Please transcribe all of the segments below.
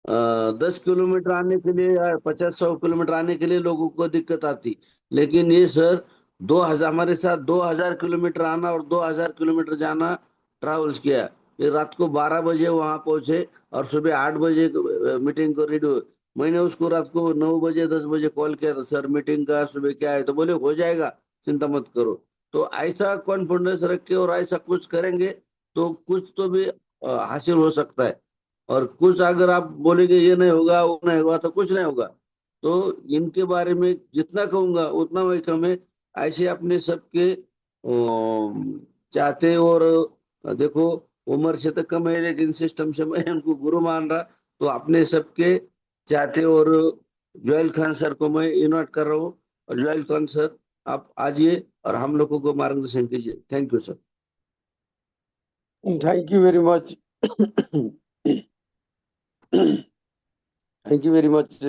10 kilometre आने के लिए या 50-100 किलोमीटर आने के लिए लोगों को दिक्कत आती। लेकिन ये सर 2,000 हमारे साथ 2,000 किलोमीटर आना और 2,000 किलोमीटर जाना ट्रैवल्स किया। ये रात को 12 बजे वहां पहुंचे और सुबह 8 बजे मीटिंग को रेडी हुए। मैंने उसको रात को 9 बजे 10 बजे कॉल किया था, सर मीटिंग का सुबह क्या है, तो बोले हो जाएगा, चिंता मत करो। तो ऐसा कॉन्फिडेंस रख के और ऐसा कुछ करेंगे तो कुछ तो भी हासिल हो सकता है। और कुछ अगर आप बोलेंगे ये नहीं होगा वो नहीं होगा तो कुछ नहीं होगा। तो इनके बारे में जितना कहूंगा उतना वही कम है। ऐसे अपने सबके चाहते और देखो, उम्र से तो कम है लेकिन सिस्टम से मैं उनको गुरु मान रहा। तो अपने सबके चाहते और जोएल खान सर को मैं इनवाइट कर रहा हूँ। और जोएल खान सर, आप आइए और हम लोगों को मार्गदर्शन कीजिए। Thank you sir. Thank you very much. Thank you very much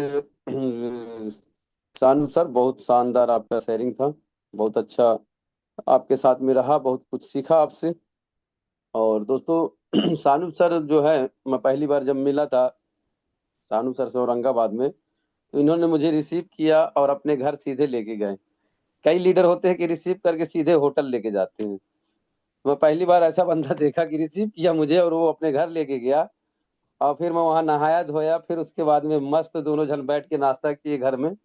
सानू सर, बहुत शानदार आपका शेयरिंग था। बहुत अच्छा आपके साथ में रहा, बहुत कुछ सीखा आपसे। और दोस्तों सानू सर जो है, मैं पहली बार जब मिला था सानू सर से औरंगाबाद में, तो इन्होंने मुझे रिसीव किया और अपने घर सीधे लेके गए। कई लीडर होते हैं कि रिसीव करके सीधे होटल लेके जाते हैं। मैं पहली बार ऐसा बंदा देखा कि रिसीव किया मुझे और वो अपने घर लेके गया। और फिर मैं वहां नहाया धोया, फिर उसके बाद में मस्त दोनों जन बैठ के नाश्ता किए घर में।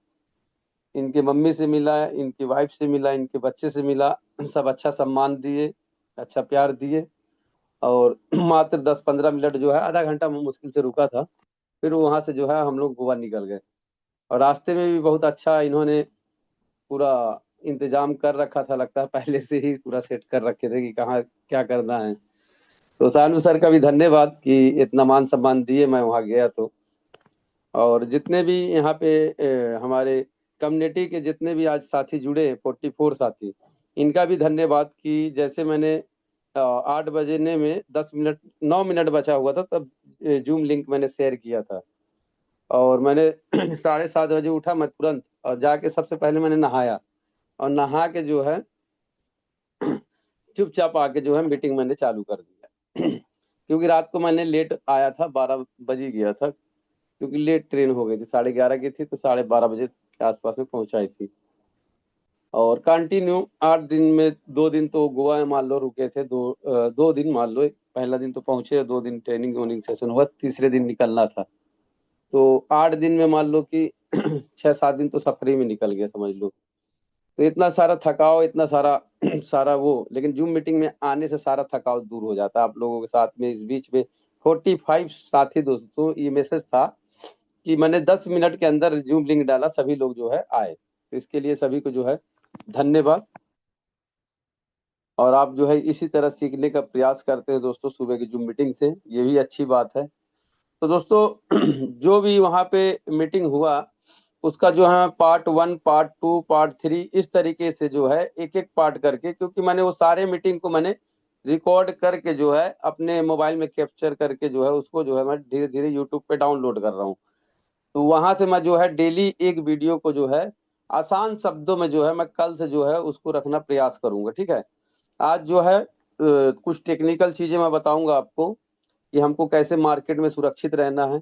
इनके मम्मी से मिला, इनकी वाइफ से मिला, इनके बच्चे से मिला। सब अच्छा सम्मान दिए, अच्छा प्यार दिए। और मात्र 10-15 मिनट जो है, आधा घंटा मुश्किल से रुका था। फिर वहां से जो है हम लोग गोवा निकल गए। और रास्ते में भी बहुत अच्छा इन्होंने पूरा इंतजाम कर रखा था, लगता है पहले से ही पूरा सेट कर रखे थे कि कहाँ क्या करना है। तो सानू सर का भी धन्यवाद कि इतना मान सम्मान दिए मैं वहां गया तो। और जितने भी यहाँ पे हमारे कम्युनिटी के जितने भी आज साथी जुड़े हैं, 44 साथी, इनका भी धन्यवाद कि जैसे मैंने 8 बजने में 10 मिनट 9 मिनट बचा हुआ था तब जूम लिंक मैंने शेयर किया था। और मैंने 7:30 बजे उठा मैं तुरंत, और जाके सबसे पहले मैंने नहाया। और नहा के जो है चुपचाप आके जो है मीटिंग मैंने चालू कर दिया। क्योंकि रात को मैंने लेट आया था, 12 बज ही गया था। क्योंकि लेट ट्रेन हो गई थी, 11:30 की थी, तो 12:30 बजे के आसपास में पहुंचाई थी। और कंटिन्यू 8 दिन में 2 दिन तो गोवा में मान लो रुके थे, 2 दिन मान लो। पहला दिन तो पहुंचे, 2 दिन ट्रेनिंग वोनिंग सेशन हुआ, तीसरे दिन निकलना था। तो 8 दिन में मान लो कि 6-7 दिन तो सफर ही में निकल गया समझ लो। तो इतना सारा थकाव, इतना सारा सारा वो, लेकिन जूम मीटिंग में आने से सारा थकाव दूर हो जाता है आप लोगों के साथ में। इस बीच में 45 साथी दोस्तों, ये मैसेज था कि मैंने 10 मिनट के अंदर जूम लिंक डाला, सभी लोग जो है आए। तो इसके लिए सभी को जो है धन्यवाद। और आप जो है इसी तरह सीखने का प्रयास करते हैं दोस्तों सुबह की जूम मीटिंग से, ये भी अच्छी बात है। तो दोस्तों जो भी वहाँ पे मीटिंग हुआ, उसका जो है पार्ट 1, पार्ट 2, पार्ट 3, इस तरीके से जो है एक एक पार्ट करके, क्योंकि मैंने वो सारे मीटिंग को मैंने रिकॉर्ड करके जो है अपने मोबाइल में कैप्चर करके जो है उसको जो है मैं धीरे धीरे यूट्यूब पे डाउनलोड कर रहा हूँ। तो वहां से मैं जो है डेली एक वीडियो को जो है आसान शब्दों में जो है मैं कल से जो है उसको रखना प्रयास करूंगा, ठीक है। आज जो है कुछ टेक्निकल चीजें मैं बताऊंगा आपको कि हमको कैसे मार्केट में सुरक्षित रहना है,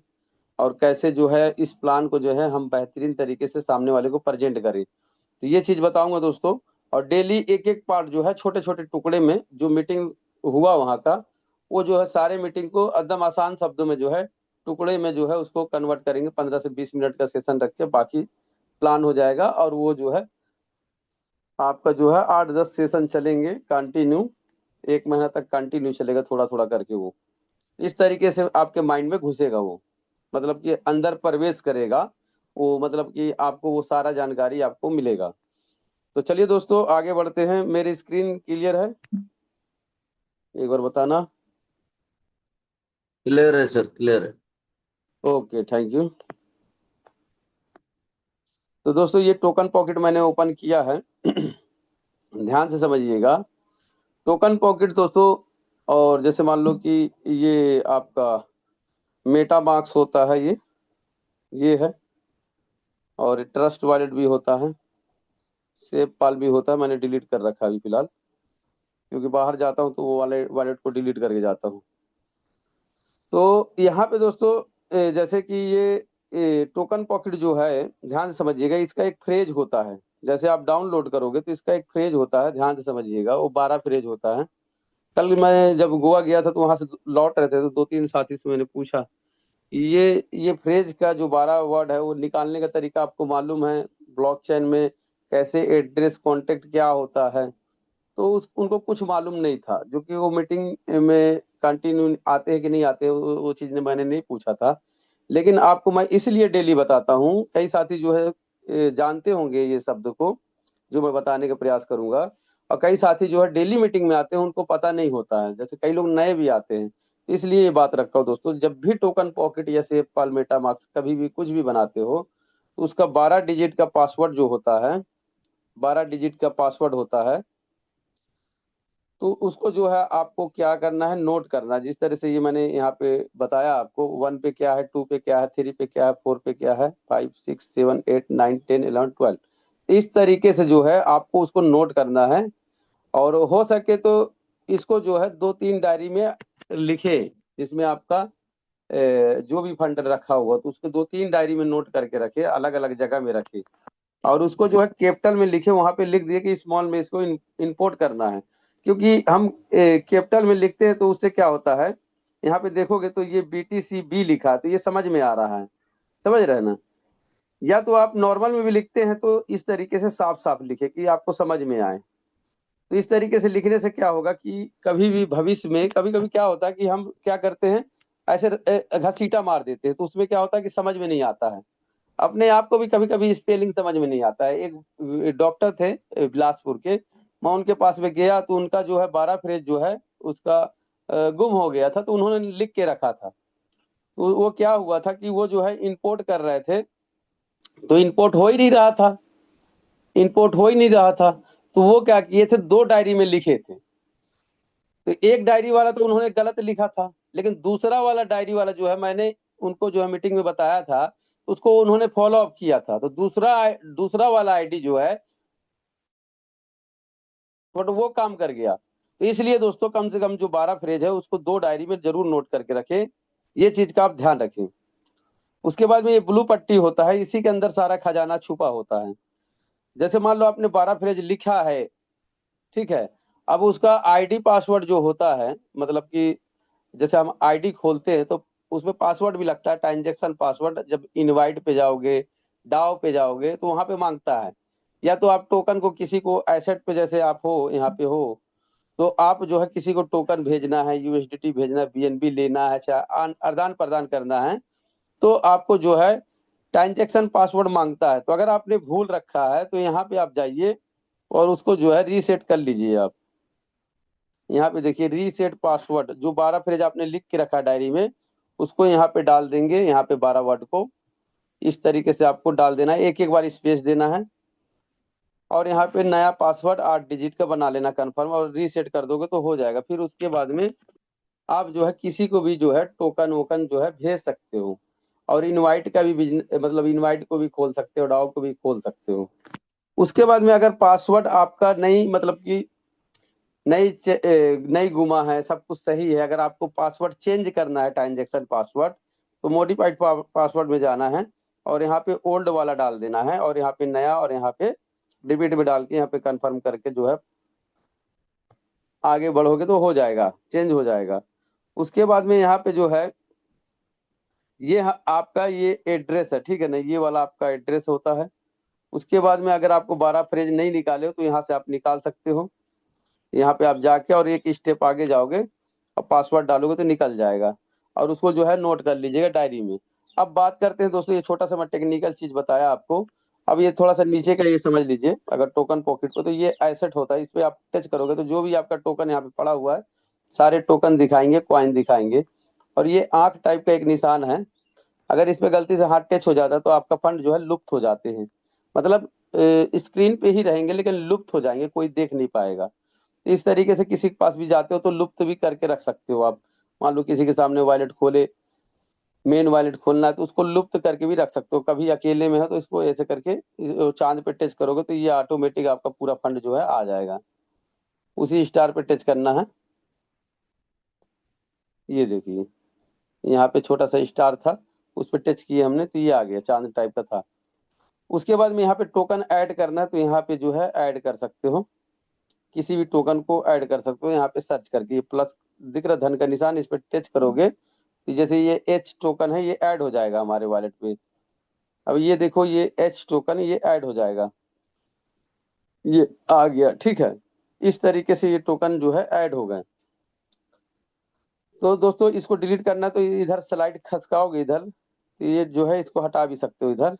और कैसे जो है इस प्लान को जो है हम बेहतरीन तरीके से सामने वाले को प्रेजेंट करें। तो ये चीज बताऊंगा दोस्तों। और डेली एक एक पार्ट जो है छोटे छोटे टुकड़े में, जो मीटिंग हुआ वहां का, वो जो है सारे मीटिंग को एकदम आसान शब्दों में जो है टुकड़े में जो है उसको कन्वर्ट करेंगे। 15 से 20 मिनट का सेशन रख के बाकी प्लान हो जाएगा। और वो जो है आपका जो है 8-10 सेशन चलेंगे कंटिन्यू, 1 महीना तक कंटिन्यू चलेगा, थोड़ा थोड़ा करके। वो इस तरीके से आपके माइंड में घुसेगा, वो मतलब कि अंदर प्रवेश करेगा वो, मतलब कि आपको वो सारा जानकारी आपको मिलेगा। तो चलिए दोस्तों आगे बढ़ते हैं। मेरी स्क्रीन क्लियर है, एक बार बताना। क्लियर है सर, क्लियर है। Okay, thank you. तो दोस्तों ये टोकन पॉकेट मैंने ओपन किया है। ध्यान से समझिएगा। टोकन पॉकेट दोस्तों, और जैसे मान लो कि ये आपका मेटा मार्क्स होता है, ये है। और ट्रस्ट वॉलेट भी होता है, सेव पाल भी होता है। मैंने डिलीट कर रखा है अभी फिलहाल, क्योंकि बाहर जाता हूँ तो वो वाले वॉलेट को डिलीट करके जाता हूँ। तो यहाँ पे दोस्तों जैसे कि ये टोकन पॉकेट जो है, ध्यान से समझिएगा, इसका एक फ्रेज होता है। जैसे आप डाउनलोड करोगे तो इसका एक फ्रेज होता है, ध्यान से समझिएगा, वो 12 फ्रेज होता है। कल मैं जब गोवा गया था तो वहां से लौट रहे थे तो 2-3 साथी से मैंने पूछा, ये फ्रेज का जो 12 वर्ड है वो निकालने का तरीका आपको मालूम है? ब्लॉकचेन में कैसे एड्रेस कांटेक्ट क्या होता है? तो उनको कुछ मालूम नहीं था, जो कि वो मीटिंग में कंटिन्यू आते हैं कि नहीं आते हैं, वो चीज ने मैंने नहीं पूछा था। लेकिन आपको मैं इसलिए डेली बताता हूँ, कई साथी जो है जानते होंगे ये शब्द को, जो मैं बताने का प्रयास करूंगा। और कई साथी जो है डेली मीटिंग में आते हैं, उनको पता नहीं होता है, जैसे कई लोग नए भी आते हैं। इसलिए ये बात रखता हूँ दोस्तों, जब भी टोकन पॉकेट या सेव पाल मेटामास्क कभी भी कुछ भी बनाते हो, तो उसका 12 डिजिट का पासवर्ड जो होता है, 12 डिजिट का पासवर्ड होता है, तो उसको जो है आपको क्या करना है, नोट करना है। जिस तरह से ये मैंने यहाँ पे बताया आपको, 1 पे क्या है, 2 पे क्या है, 3 पे क्या है, 4 पे क्या है, 5 6 7 8 9 10 11 12, इस तरीके से जो है आपको उसको नोट करना है। और हो सके तो इसको जो है 2-3 डायरी में लिखे, जिसमें आपका जो भी फंड रखा हुआ तो उसको 2-3 डायरी में नोट करके रखे, अलग अलग जगह में रखे। और उसको जो है कैपिटल में लिखे, वहां पे लिख दिए कि स्मॉल में इसको इंपोर्ट करना है। क्योंकि हम कैपिटल में लिखते हैं तो उससे क्या होता है, यहाँ पे देखोगे तो ये BTC लिखा है, तो ये समझ में आ रहा है, समझ रहे हैं ना? या तो आप नॉर्मल में भी लिखते हैं तो इस तरीके से साफ साफ लिखे कि आपको समझ में आए। तो इस तरीके से लिखने से क्या होगा कि कभी भी भविष्य में, कभी कभी क्या होता है कि हम क्या करते हैं, ऐसे घसीटा मार देते हैं, तो उसमें क्या होता है कि समझ में नहीं आता है। अपने आप को भी कभी कभी स्पेलिंग समझ में नहीं आता है। एक डॉक्टर थे बिलासपुर के, मैं उनके पास में गया तो उनका जो है 12 फ्रेज जो है उसका गुम हो गया था, तो उन्होंने लिख के रखा था। तो वो क्या हुआ था कि वो जो है इंपोर्ट कर रहे थे, तो इंपोर्ट हो ही नहीं रहा था, इंपोर्ट हो ही नहीं रहा था। तो वो क्या किए थे, 2 डायरी में लिखे थे। तो एक डायरी वाला तो उन्होंने गलत लिखा था, लेकिन दूसरा वाला डायरी वाला जो है, मैंने उनको जो है मीटिंग में बताया था, उसको उन्होंने फॉलो अप किया था। तो दूसरा वाला आईडी जो है, बट वो काम कर गया। तो इसलिए दोस्तों, कम से कम जो 12 फ्रेज है उसको 2 डायरी में जरूर नोट करके रखें, ये चीज का आप ध्यान रखें। उसके बाद में ये ब्लू पट्टी होता है, इसी के अंदर सारा खजाना छुपा होता है। जैसे मान लो आपने 12 फ्रेज लिखा है, ठीक है, अब उसका आईडी पासवर्ड जो होता है, मतलब कि जैसे हम आईडी खोलते हैं तो उसमें पासवर्ड भी लगता है, ट्रांजेक्शन पासवर्ड। जब इनवाइट पे जाओगे, डाव पे जाओगे, तो वहां पे मांगता है। या तो आप टोकन को किसी को एसेट पे, जैसे आप हो यहाँ पे हो, तो आप जो है किसी को टोकन भेजना है, USDT भेजना है, BNB लेना है, चाहे आदान प्रदान करना है, तो आपको जो है ट्रांजेक्शन पासवर्ड मांगता है। तो अगर आपने भूल रखा है तो यहाँ पे आप जाइए और उसको जो है रीसेट कर लीजिए आप। यहाँ पे देखिए रीसेट पासवर्ड, जो 12 फ्रेज आपने लिख के रखा डायरी में, उसको यहाँ पे डाल देंगे, यहाँ पे 12 वर्ड को इस तरीके से आपको डाल देना है, एक एक बार स्पेस देना है। और यहाँ पे नया पासवर्ड 8 डिजिट का बना लेना कन्फर्म, और रीसेट कर दोगे तो हो जाएगा। फिर उसके बाद में आप जो है किसी को भी जो है टोकन वोकन जो है भेज सकते हो। और इनवाइट का भी बिजनेस, मतलब इनवाइट को भी खोल सकते हो, डाउ को भी खोल सकते हो। उसके बाद में अगर पासवर्ड आपका नहीं, मतलब कि नहीं गुमा है, सब कुछ सही है, अगर आपको पासवर्ड चेंज करना है, ट्रांजेक्शन पासवर्ड, तो मॉडिफाइड पासवर्ड में जाना है और यहाँ पे ओल्ड वाला डाल देना है, और यहाँ पे नया, और यहाँ पे डिबेट में डाल के यहाँ पे कंफर्म करके जो है आगे बढ़ोगे तो हो जाएगा, चेंज हो जाएगा। उसके बाद में यहाँ पे जो है ये आपका ये एड्रेस है, ठीक है ना, ये वाला आपका एड्रेस होता है। उसके बाद में अगर आपको 12 फ्रेज नहीं निकाले हो तो यहाँ से आप निकाल सकते हो। यहाँ पे आप जाके और एक स्टेप आगे जाओगे और पासवर्ड डालोगे तो निकल जाएगा। और उसको जो है नोट कर लीजिएगा डायरी में। अब बात करते हैं दोस्तों, ये छोटा सा मैं टेक्निकल चीज बताया आपको। अब ये थोड़ा सा नीचे का ये समझ लीजिए, अगर टोकन पॉकेट को, तो ये एसेट होता है, इस पे आप टच करोगे तो जो भी आपका टोकन यहाँ पे पड़ा हुआ है, सारे टोकन दिखाएंगे, कॉइन दिखाएंगे। और ये आंख टाइप का एक निशान है, अगर इस पे गलती से हाथ टच हो जाता है तो आपका फंड जो है लुप्त हो जाते हैं। मतलब स्क्रीन पे ही रहेंगे लेकिन लुप्त हो जाएंगे, कोई देख नहीं पाएगा। इस तरीके से किसी के पास भी जाते हो तो लुप्त भी करके रख सकते हो आप। मान लो किसी के सामने वॉलेट खोले, मेन वॉलेट खोलना है, तो उसको लुप्त करके भी रख सकते हो। कभी अकेले में हो तो इसको ऐसे करके चांद पे टच करोगे तो ये ऑटोमेटिक आपका पूरा फंड जो है आ जाएगा। उसी स्टार पे टच करना है, ये देखिए यहाँ पे छोटा सा स्टार था, उस पर टच किए हमने तो ये आ गया, चांद टाइप का था। उसके बाद में यहाँ पे टोकन ऐड करना है, तो यहाँ पे जो है ऐड कर सकते हो, किसी भी टोकन को ऐड कर सकते हो। यहाँ पे सर्च करके ये प्लस दिख रहा धन का निशान, इस पर टच करोगे तो जैसे ये एच टोकन है ये ऐड हो जाएगा हमारे वॉलेट पे। अब ये देखो ये एच टोकन ये ऐड हो जाएगा, ये आ गया, ठीक है। इस तरीके से ये टोकन जो है ऐड हो गए। तो दोस्तों इसको डिलीट करना है तो इधर स्लाइड खसकाओगे इधर, तो ये जो है इसको हटा भी सकते हो इधर,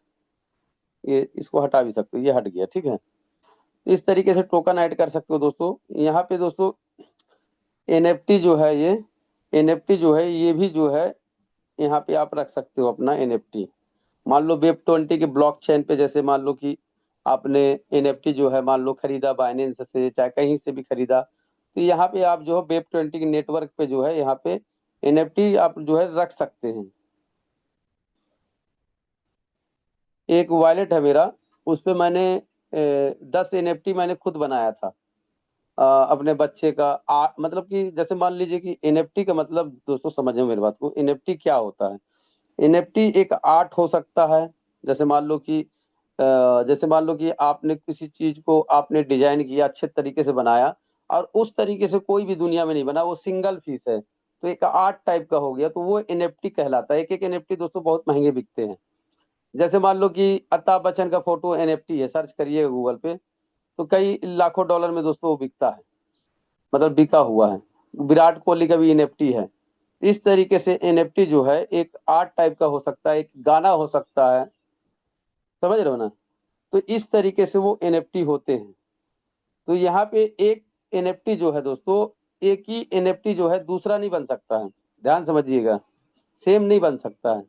ये इसको हटा भी सकते हो, ये हट गया, ठीक है। इस तरीके से टोकन ऐड कर सकते हो दोस्तों। यहाँ पे दोस्तों एनएफटी जो है ये, एनएफटी जो है ये भी जो है यहाँ पे आप रख सकते हो अपना एनएफटी। मान लो वेब 20 के ब्लॉकचेन पे, जैसे मान लो कि आपने एनएफटी जो है मान लो खरीदा बाइनेंस से, चाहे कहीं से भी खरीदा, तो यहाँ पे आप जो है वेब 20 के नेटवर्क पे जो है यहाँ पे एनएफटी आप जो है रख सकते हैं। एक वॉलेट है मेरा, उस पे मैंने 10 एनएफटी मैंने खुद बनाया था, अपने बच्चे का मतलब कि जैसे मान लीजिए कि एनएफटी का मतलब दोस्तों समझो मेरी बात को, एनएफटी क्या होता है। एनएफटी एक आर्ट हो सकता है, जैसे मान लो कि जैसे मान लो कि आपने किसी चीज को आपने डिजाइन किया, अच्छे तरीके से बनाया, और उस तरीके से कोई भी दुनिया में नहीं बना, वो सिंगल पीस है, तो एक आर्ट टाइप का हो गया, तो वो एनएफटी कहलाता है। एक एक एनएफटी दोस्तों बहुत महंगे बिकते हैं। जैसे मान लो कि अमिताभ बच्चन का फोटो एनएफटी है, सर्च करिए गूगल पे, तो कई लाखों डॉलर में दोस्तों वो बिकता है, मतलब बिका हुआ है। विराट कोहली का भी एनएफटी है। इस तरीके से एनएफटी जो है एक आर्ट टाइप का हो सकता है, एक गाना हो सकता है, समझ रहे हो ना। तो इस तरीके से वो एनएफटी होते हैं। तो यहाँ पे एक एनएफटी जो है दोस्तों, एक ही एनएफटी जो है दूसरा नहीं बन सकता है, ध्यान समझिएगा, सेम नहीं बन सकता है।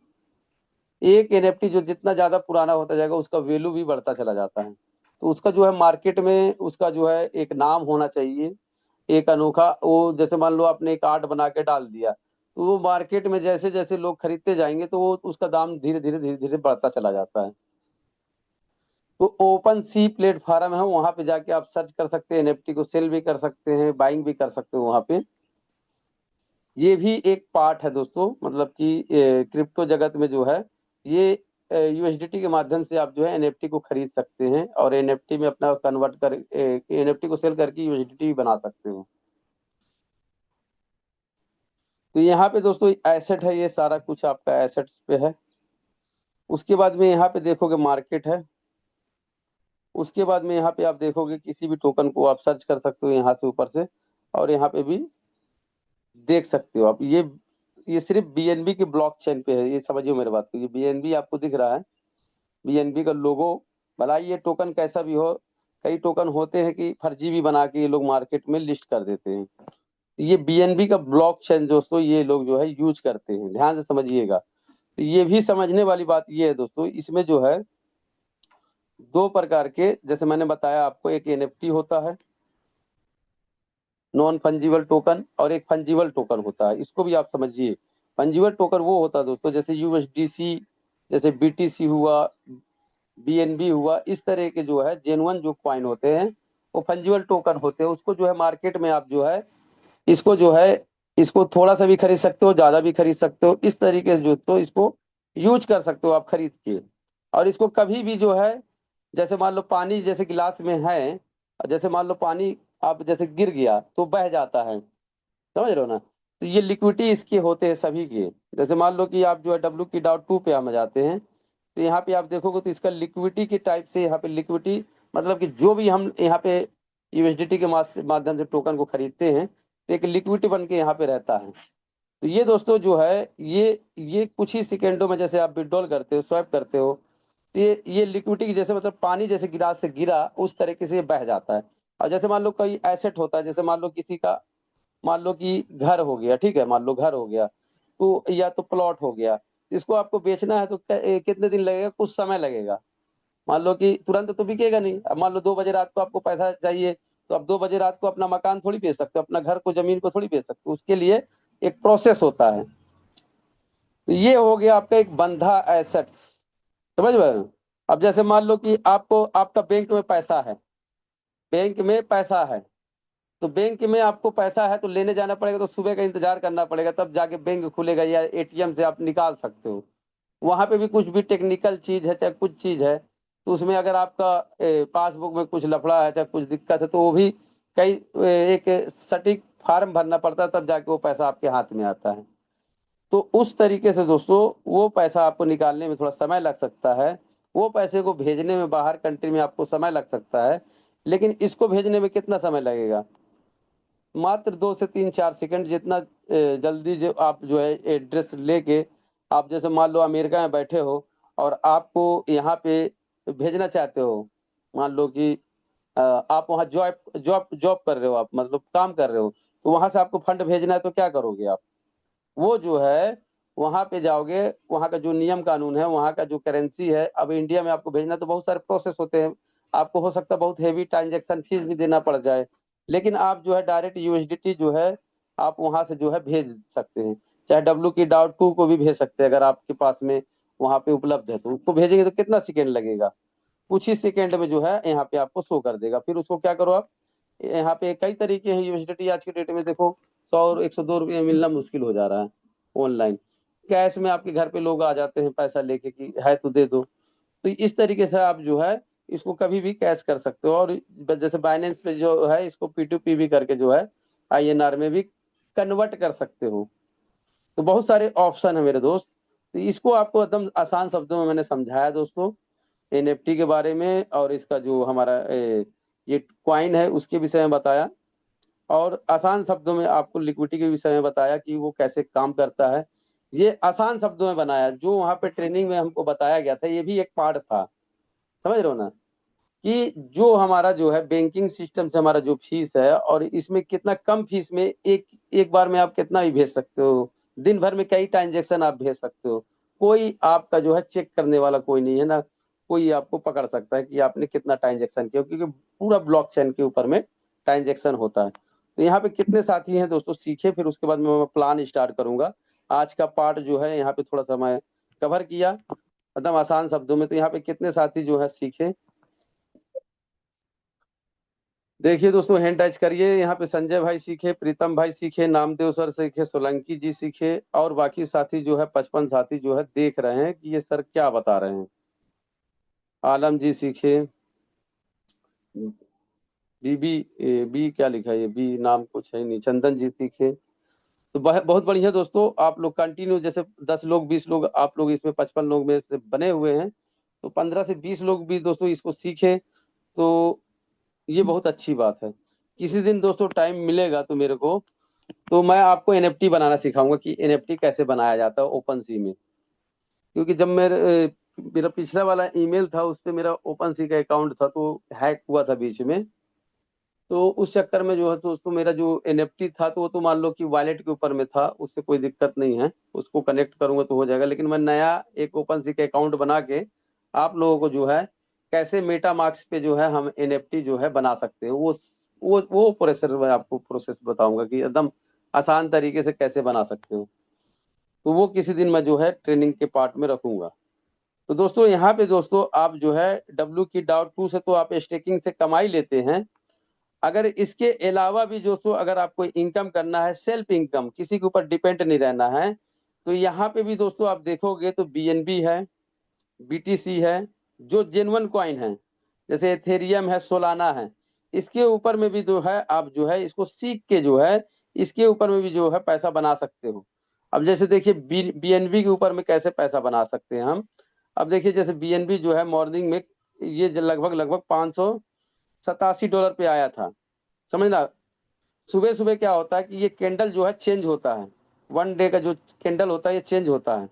एक एनएफटी जो जितना ज्यादा पुराना होता जाएगा उसका वैल्यू भी बढ़ता चला जाता है। तो उसका जो है मार्केट में उसका जो है एक नाम होना चाहिए, एक अनोखा। वो जैसे मान लो आपने एक आर्ट बना के डाल दिया, तो वो मार्केट में जैसे जैसे लोग खरीदते जाएंगे तो वो उसका दाम धीरे धीरे धीरे धीरे बढ़ता चला जाता है। तो ओपन सी प्लेटफॉर्म है, वहां पे जाके आप सर्च कर सकते हैं, एनएफटी को सेल भी कर सकते हैं, बाइंग भी कर सकते हो वहां पे। ये भी एक पार्ट है दोस्तों, मतलब कि क्रिप्टो जगत में जो है ये यूएसडीटी के माध्यम से आप जो है एनएफटी को खरीद सकते हैं, और एनएफटी में अपना कन्वर्ट कर एनएफटी को सेल करके यूएसडीटी भी बना सकते हो। तो यहाँ पे दोस्तों एसेट है, ये सारा कुछ आपका एसेट्स पे है। उसके बाद में यहाँ पे देखोगे मार्केट है। उसके बाद में यहाँ पे आप देखोगे किसी भी टोकन को आप सर्च कर सकते हो यहाँ से ऊपर से, और यहाँ पे भी देख सकते हो आप। ये सिर्फ बीएनबी के ब्लॉकचेन पे है, ये समझिए मेरी बात को। ये बीएनबी आपको दिख रहा है, बीएनबी का लोगो, भला ये टोकन कैसा भी हो, कई टोकन होते हैं कि फर्जी भी बना के ये लोग मार्केट में लिस्ट कर देते हैं। ये बीएनबी का ब्लॉकचेन दोस्तों ये लोग जो है यूज करते हैं, ध्यान से समझिएगा। तो ये भी समझने वाली बात ये है दोस्तों, इसमें जो है दो प्रकार के, जैसे मैंने बताया आपको, एक एनएफटी होता है नॉन फंजीबल टोकन, और एक फंजीबल टोकन होता है, इसको भी आप समझिए। फंजीबल टोकन वो होता है दोस्तों जैसे यूएसडीसी, जैसे बीटीसी हुआ, बीएनबी हुआ, इस तरह के जो है जेन्युइन जो कॉइन होते हैं वो फंजीबल टोकन होते हैं। उसको जो है मार्केट में आप जो है इसको जो है इसको थोड़ा सा भी खरीद सकते हो, ज्यादा भी खरीद सकते हो, इस तरीके से जो तो इसको यूज कर सकते हो आप खरीद के। और इसको कभी भी जो है, जैसे मान लो पानी जैसे गिलास में है, जैसे मान लो पानी आप जैसे गिर गया तो बह जाता है, समझ रहे हो ना। तो ये लिक्विडिटी इसके होते हैं सभी के। जैसे मान लो कि आप जो है W की.2 पे हम जाते हैं, तो यहाँ पे आप देखोगे तो इसका लिक्विडिटी के टाइप से यहाँ पे लिक्विडिटी, मतलब कि जो भी हम यहाँ पे यूएसडीटी के माध्यम से टोकन को खरीदते हैं तो एक लिक्विडिटी बन के यहाँ पे रहता है। तो ये दोस्तों जो है ये कुछ ही सेकेंडों में जैसे आप विड्रॉल करते हो, स्वैप करते हो, तो ये लिक्विडिटी की जैसे मतलब पानी जैसे गिलास से गिरा उस तरीके से ये बह जाता है। और जैसे मान लो कोई एसेट होता है, जैसे मान लो किसी का, मान लो कि घर हो गया, ठीक है, मान लो घर हो गया, तो या तो प्लॉट हो गया, इसको आपको बेचना है तो कितने दिन लगेगा, कुछ समय लगेगा। मान लो कि तुरंत तो बिकेगा नहीं। अब मान लो 2 बजे रात को आपको पैसा चाहिए, तो अब 2 बजे रात को अपना मकान थोड़ी बेच सकते हो, अपना घर को जमीन को थोड़ी बेच सकते हो, उसके लिए एक प्रोसेस होता है। तो ये हो गया आपका एक बंधा एसेट्स, समझ रहे। अब जैसे मान लो कि आपको आपका बैंक में पैसा है, बैंक में पैसा है, तो बैंक में आपको पैसा है तो लेने जाना पड़ेगा, तो सुबह का इंतजार करना पड़ेगा, तब जाके बैंक खुलेगा या एटीएम से आप निकाल सकते हो। वहां पे भी कुछ भी टेक्निकल चीज है चाहे कुछ चीज है, तो उसमें अगर आपका पासबुक में कुछ लफड़ा है चाहे कुछ दिक्कत है, तो वो भी कई एक सटीक फॉर्म भरना पड़ता है, तब जाके वो पैसा आपके हाथ में आता है। तो उस तरीके से दोस्तों वो पैसा आपको निकालने में थोड़ा समय लग सकता है, वो पैसे को भेजने में बाहर कंट्री में आपको समय लग सकता है, लेकिन इसको भेजने में कितना समय लगेगा? मात्र 2 से 3 4 सेकंड जितना जल्दी जो आप जो है एड्रेस लेके, आप जैसे मान लो अमेरिका में बैठे हो और आपको यहाँ पे भेजना चाहते हो, मान लो कि आप वहाँ जॉब जॉब जॉब कर रहे हो, आप मतलब काम कर रहे हो, तो वहां से आपको फंड भेजना है, तो क्या करोगे आप? वो जो है वहां पे जाओगे, वहां का जो नियम कानून है, वहां का जो करेंसी है, अब इंडिया में आपको भेजना तो बहुत सारे प्रोसेस होते हैं, आपको हो सकता है बहुत हेवी ट्रांजेक्शन फीस भी देना पड़ जाए, लेकिन आप जो है डायरेक्ट यूएसडीटी जो है आप वहां से जो है भेज सकते हैं, चाहे WK.2 को भी भेज सकते हैं, अगर आपके पास में वहां पे उपलब्ध है तो उसको भेजेंगे तो कितना सेकेंड लगेगा? कुछ ही सेकेंड में जो है यहाँ पे आपको शो कर देगा। फिर उसको क्या करो आप, यहाँ पे कई तरीके हैं यूएसडीटी आज के डेट में, देखो 100 और 102 रुपये मिलना मुश्किल हो जा रहा है ऑनलाइन। कैश में आपके घर पे लोग आ जाते हैं पैसा लेके कि है तो दे दो। तो इस तरीके से आप जो है इसको कभी भी कैश कर सकते हो, और जैसे बाइनेंस पे जो है इसको P2P भी करके जो है INR में भी कन्वर्ट कर सकते हो। तो बहुत सारे ऑप्शन है मेरे दोस्त। तो इसको आपको एकदम आसान शब्दों में मैंने समझाया दोस्तों, NFT के बारे में, और इसका जो हमारा ये क्वाइन है उसके विषय में बताया, और आसान शब्दों में आपको लिक्विडिटी के विषय में बताया कि वो कैसे काम करता है। ये आसान शब्दों में बनाया, जो वहाँ पे ट्रेनिंग में हमको बताया गया था ये भी एक पार्ट था, समझ रहे हो ना, कि जो हमारा जो है बैंकिंग सिस्टम से हमारा जो फीस है, और इसमें कितना कम फीस में एक एक बार में आप कितना भी भेज सकते हो, दिन भर में कई ट्रांजेक्शन आप भेज सकते हो, कोई आपका जो है चेक करने वाला कोई नहीं है ना, कोई आपको पकड़ सकता है कि आपने कितना ट्रांजेक्शन किया, क्योंकि पूरा ब्लॉकचेन के ऊपर में ट्रांजेक्शन होता है। तो यहाँ पे कितने साथी हैं दोस्तों सीखे, फिर उसके बाद मैं प्लान स्टार्ट करूंगा। आज का पार्ट जो है यहाँ पे थोड़ा सा मैं कवर किया एकदम आसान शब्दों में। तो यहाँ पे कितने साथी जो है सीखे, देखिए दोस्तों हैंड टच करिए, यहाँ पे संजय भाई सीखे, प्रीतम भाई सीखे, नामदेव सर सीखे, सोलंकी जी सीखे, और बाकी साथी जो है 55 साथी जो है देख रहे हैं कि ये सर क्या बता रहे हैं। आलम जी सीखे, बीबी बी क्या लिखा है, ये बी नाम कुछ है नहीं, चंदन जी सीखे। तो बहुत बढ़िया दोस्तों, आप लोग कंटिन्यू, जैसे 10 लोग 20 लोग आप लोग इसमें 55 लोग में से बने हुए हैं, तो 15 से 20 लोग भी दोस्तों इसको सीखे, तो ये बहुत अच्छी बात है। किसी दिन दोस्तों टाइम मिलेगा तो मेरे को, तो मैं आपको NFT बनाना सिखाऊंगा कि NFT कैसे बनाया जाता है ओपन सी में, क्योंकि जब मेरा पिछला वाला ईमेल था उस पे मेरा ओपन सी का अकाउंट था, तो हैक हुआ था बीच में, तो उस चक्कर में जो है तो मेरा जो NFT था तो वो तो मान लो कि वॉलेट के ऊपर में था, उससे कोई दिक्कत नहीं है, उसको कनेक्ट करूंगा तो हो जाएगा, लेकिन मैं नया एक ओपन सी का अकाउंट बना के आप लोगों को जो है कैसे मेटा मार्क्स पे जो है हम NFT जो है बना सकते हैं, वो प्रोसेस मैं आपको प्रोसेस बताऊंगा कि एकदम आसान तरीके से कैसे बना सकते हो। तो वो किसी दिन मैं जो है ट्रेनिंग के पार्ट में रखूंगा। तो दोस्तों यहाँ पे दोस्तों आप जो है WK.2 से तो आप स्टेकिंग से कमाई लेते हैं, अगर इसके अलावा भी दोस्तों अगर आपको इनकम करना है, सेल्फ इनकम, किसी के ऊपर डिपेंड नहीं रहना है, तो यहाँ पे भी दोस्तों आप देखोगे तो BNB है, BTC है, जो जेन्युइन कॉइन है, जैसे एथेरियम है, सोलाना है, इसके ऊपर में भी जो है आप जो है इसको सीख के जो है इसके ऊपर में भी जो है पैसा बना सकते हो। अब जैसे देखिए BNB के ऊपर में कैसे पैसा बना सकते हैं हम। अब देखिए जैसे BNB जो है मॉर्निंग में ये लगभग लगभग $587 पे आया था, समझना। सुबह सुबह क्या होता है कि ये कैंडल जो है चेंज होता है, 1 डे का जो कैंडल होता है ये चेंज होता है।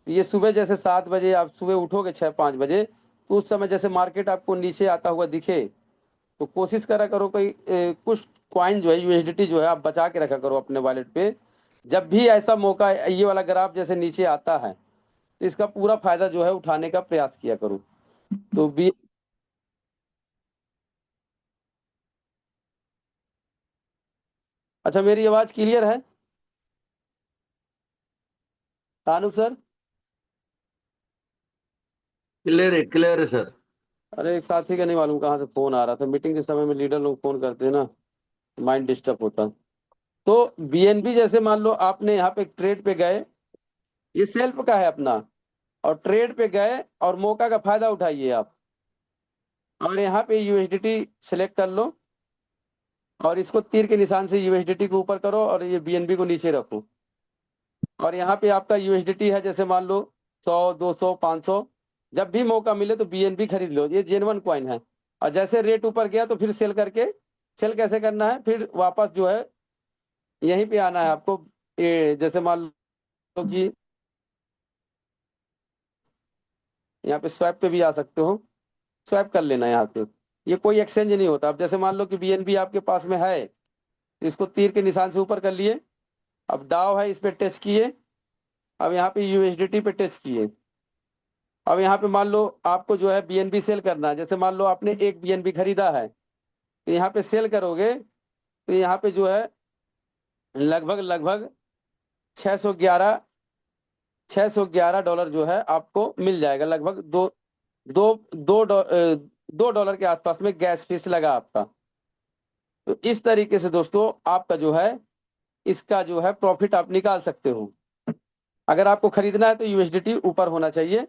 ये सुबह जैसे 7 बजे आप सुबह उठोगे 6-5 बजे, तो उस समय जैसे मार्केट आपको नीचे आता हुआ दिखे, तो कोशिश करा करो कोई कुछ क्वाइन जो है USDT जो है आप बचा के रखा करो अपने वॉलेट पे। जब भी ऐसा मौका ये वाला ग्राफ जैसे नीचे आता है तो इसका पूरा फायदा जो है उठाने का प्रयास किया करो। तो भी अच्छा, मेरी आवाज क्लियर है तानुब सर? क्लियर है सर। अरे एक साथी का नहीं मालूम कहाँ से फोन आ रहा था, मीटिंग के समय में लीडर लोग फोन करते हैं ना, माइंड डिस्टर्ब होता है। तो BNB जैसे मान लो आपने यहाँ पे ट्रेड पे गए, ये सेल्फ का है अपना, और ट्रेड पे गए और मौका का फायदा उठाइए आप। और यहाँ पे यूएसडीटी सिलेक्ट कर लो और इसको तीर के निशान से यूएसडीटी को ऊपर करो और ये बीएनबी को नीचे रखो। और यहाँ पे आपका यूएसडीटी है, जैसे मान लो 100, 200, 500। जब भी मौका मिले तो बीएनबी खरीद लो, ये जेन्युइन कॉइन है। और जैसे रेट ऊपर गया तो फिर सेल करके, सेल कैसे करना है, फिर वापस जो है यहीं पे आना है आपको। ये जैसे मान लो कि यहाँ पे स्वैप पे भी आ सकते हो, स्वैप कर लेना यहाँ पे। ये कोई एक्सचेंज नहीं होता। अब जैसे मान लो कि बीएनबी आपके पास में है, तो इसको तीर के निशान से ऊपर कर लिए। अब डाव है, इस पे टच किए। अब यहाँ पे यूएसडीटी पे टच किए। अब यहाँ पे मान लो आपको जो है बीएनबी सेल करना है। जैसे मान लो आपने एक बीएनबी खरीदा है, तो यहाँ पे सेल करोगे तो यहाँ पे जो है लगभग लगभग 611 $611 जो है आपको मिल जाएगा। लगभग दो दो $2 के आसपास में गैस फीस लगा आपका। तो इस तरीके से दोस्तों आपका जो है इसका जो है प्रॉफिट आप निकाल सकते हो। अगर आपको खरीदना है तो यूएसडीटी ऊपर होना चाहिए।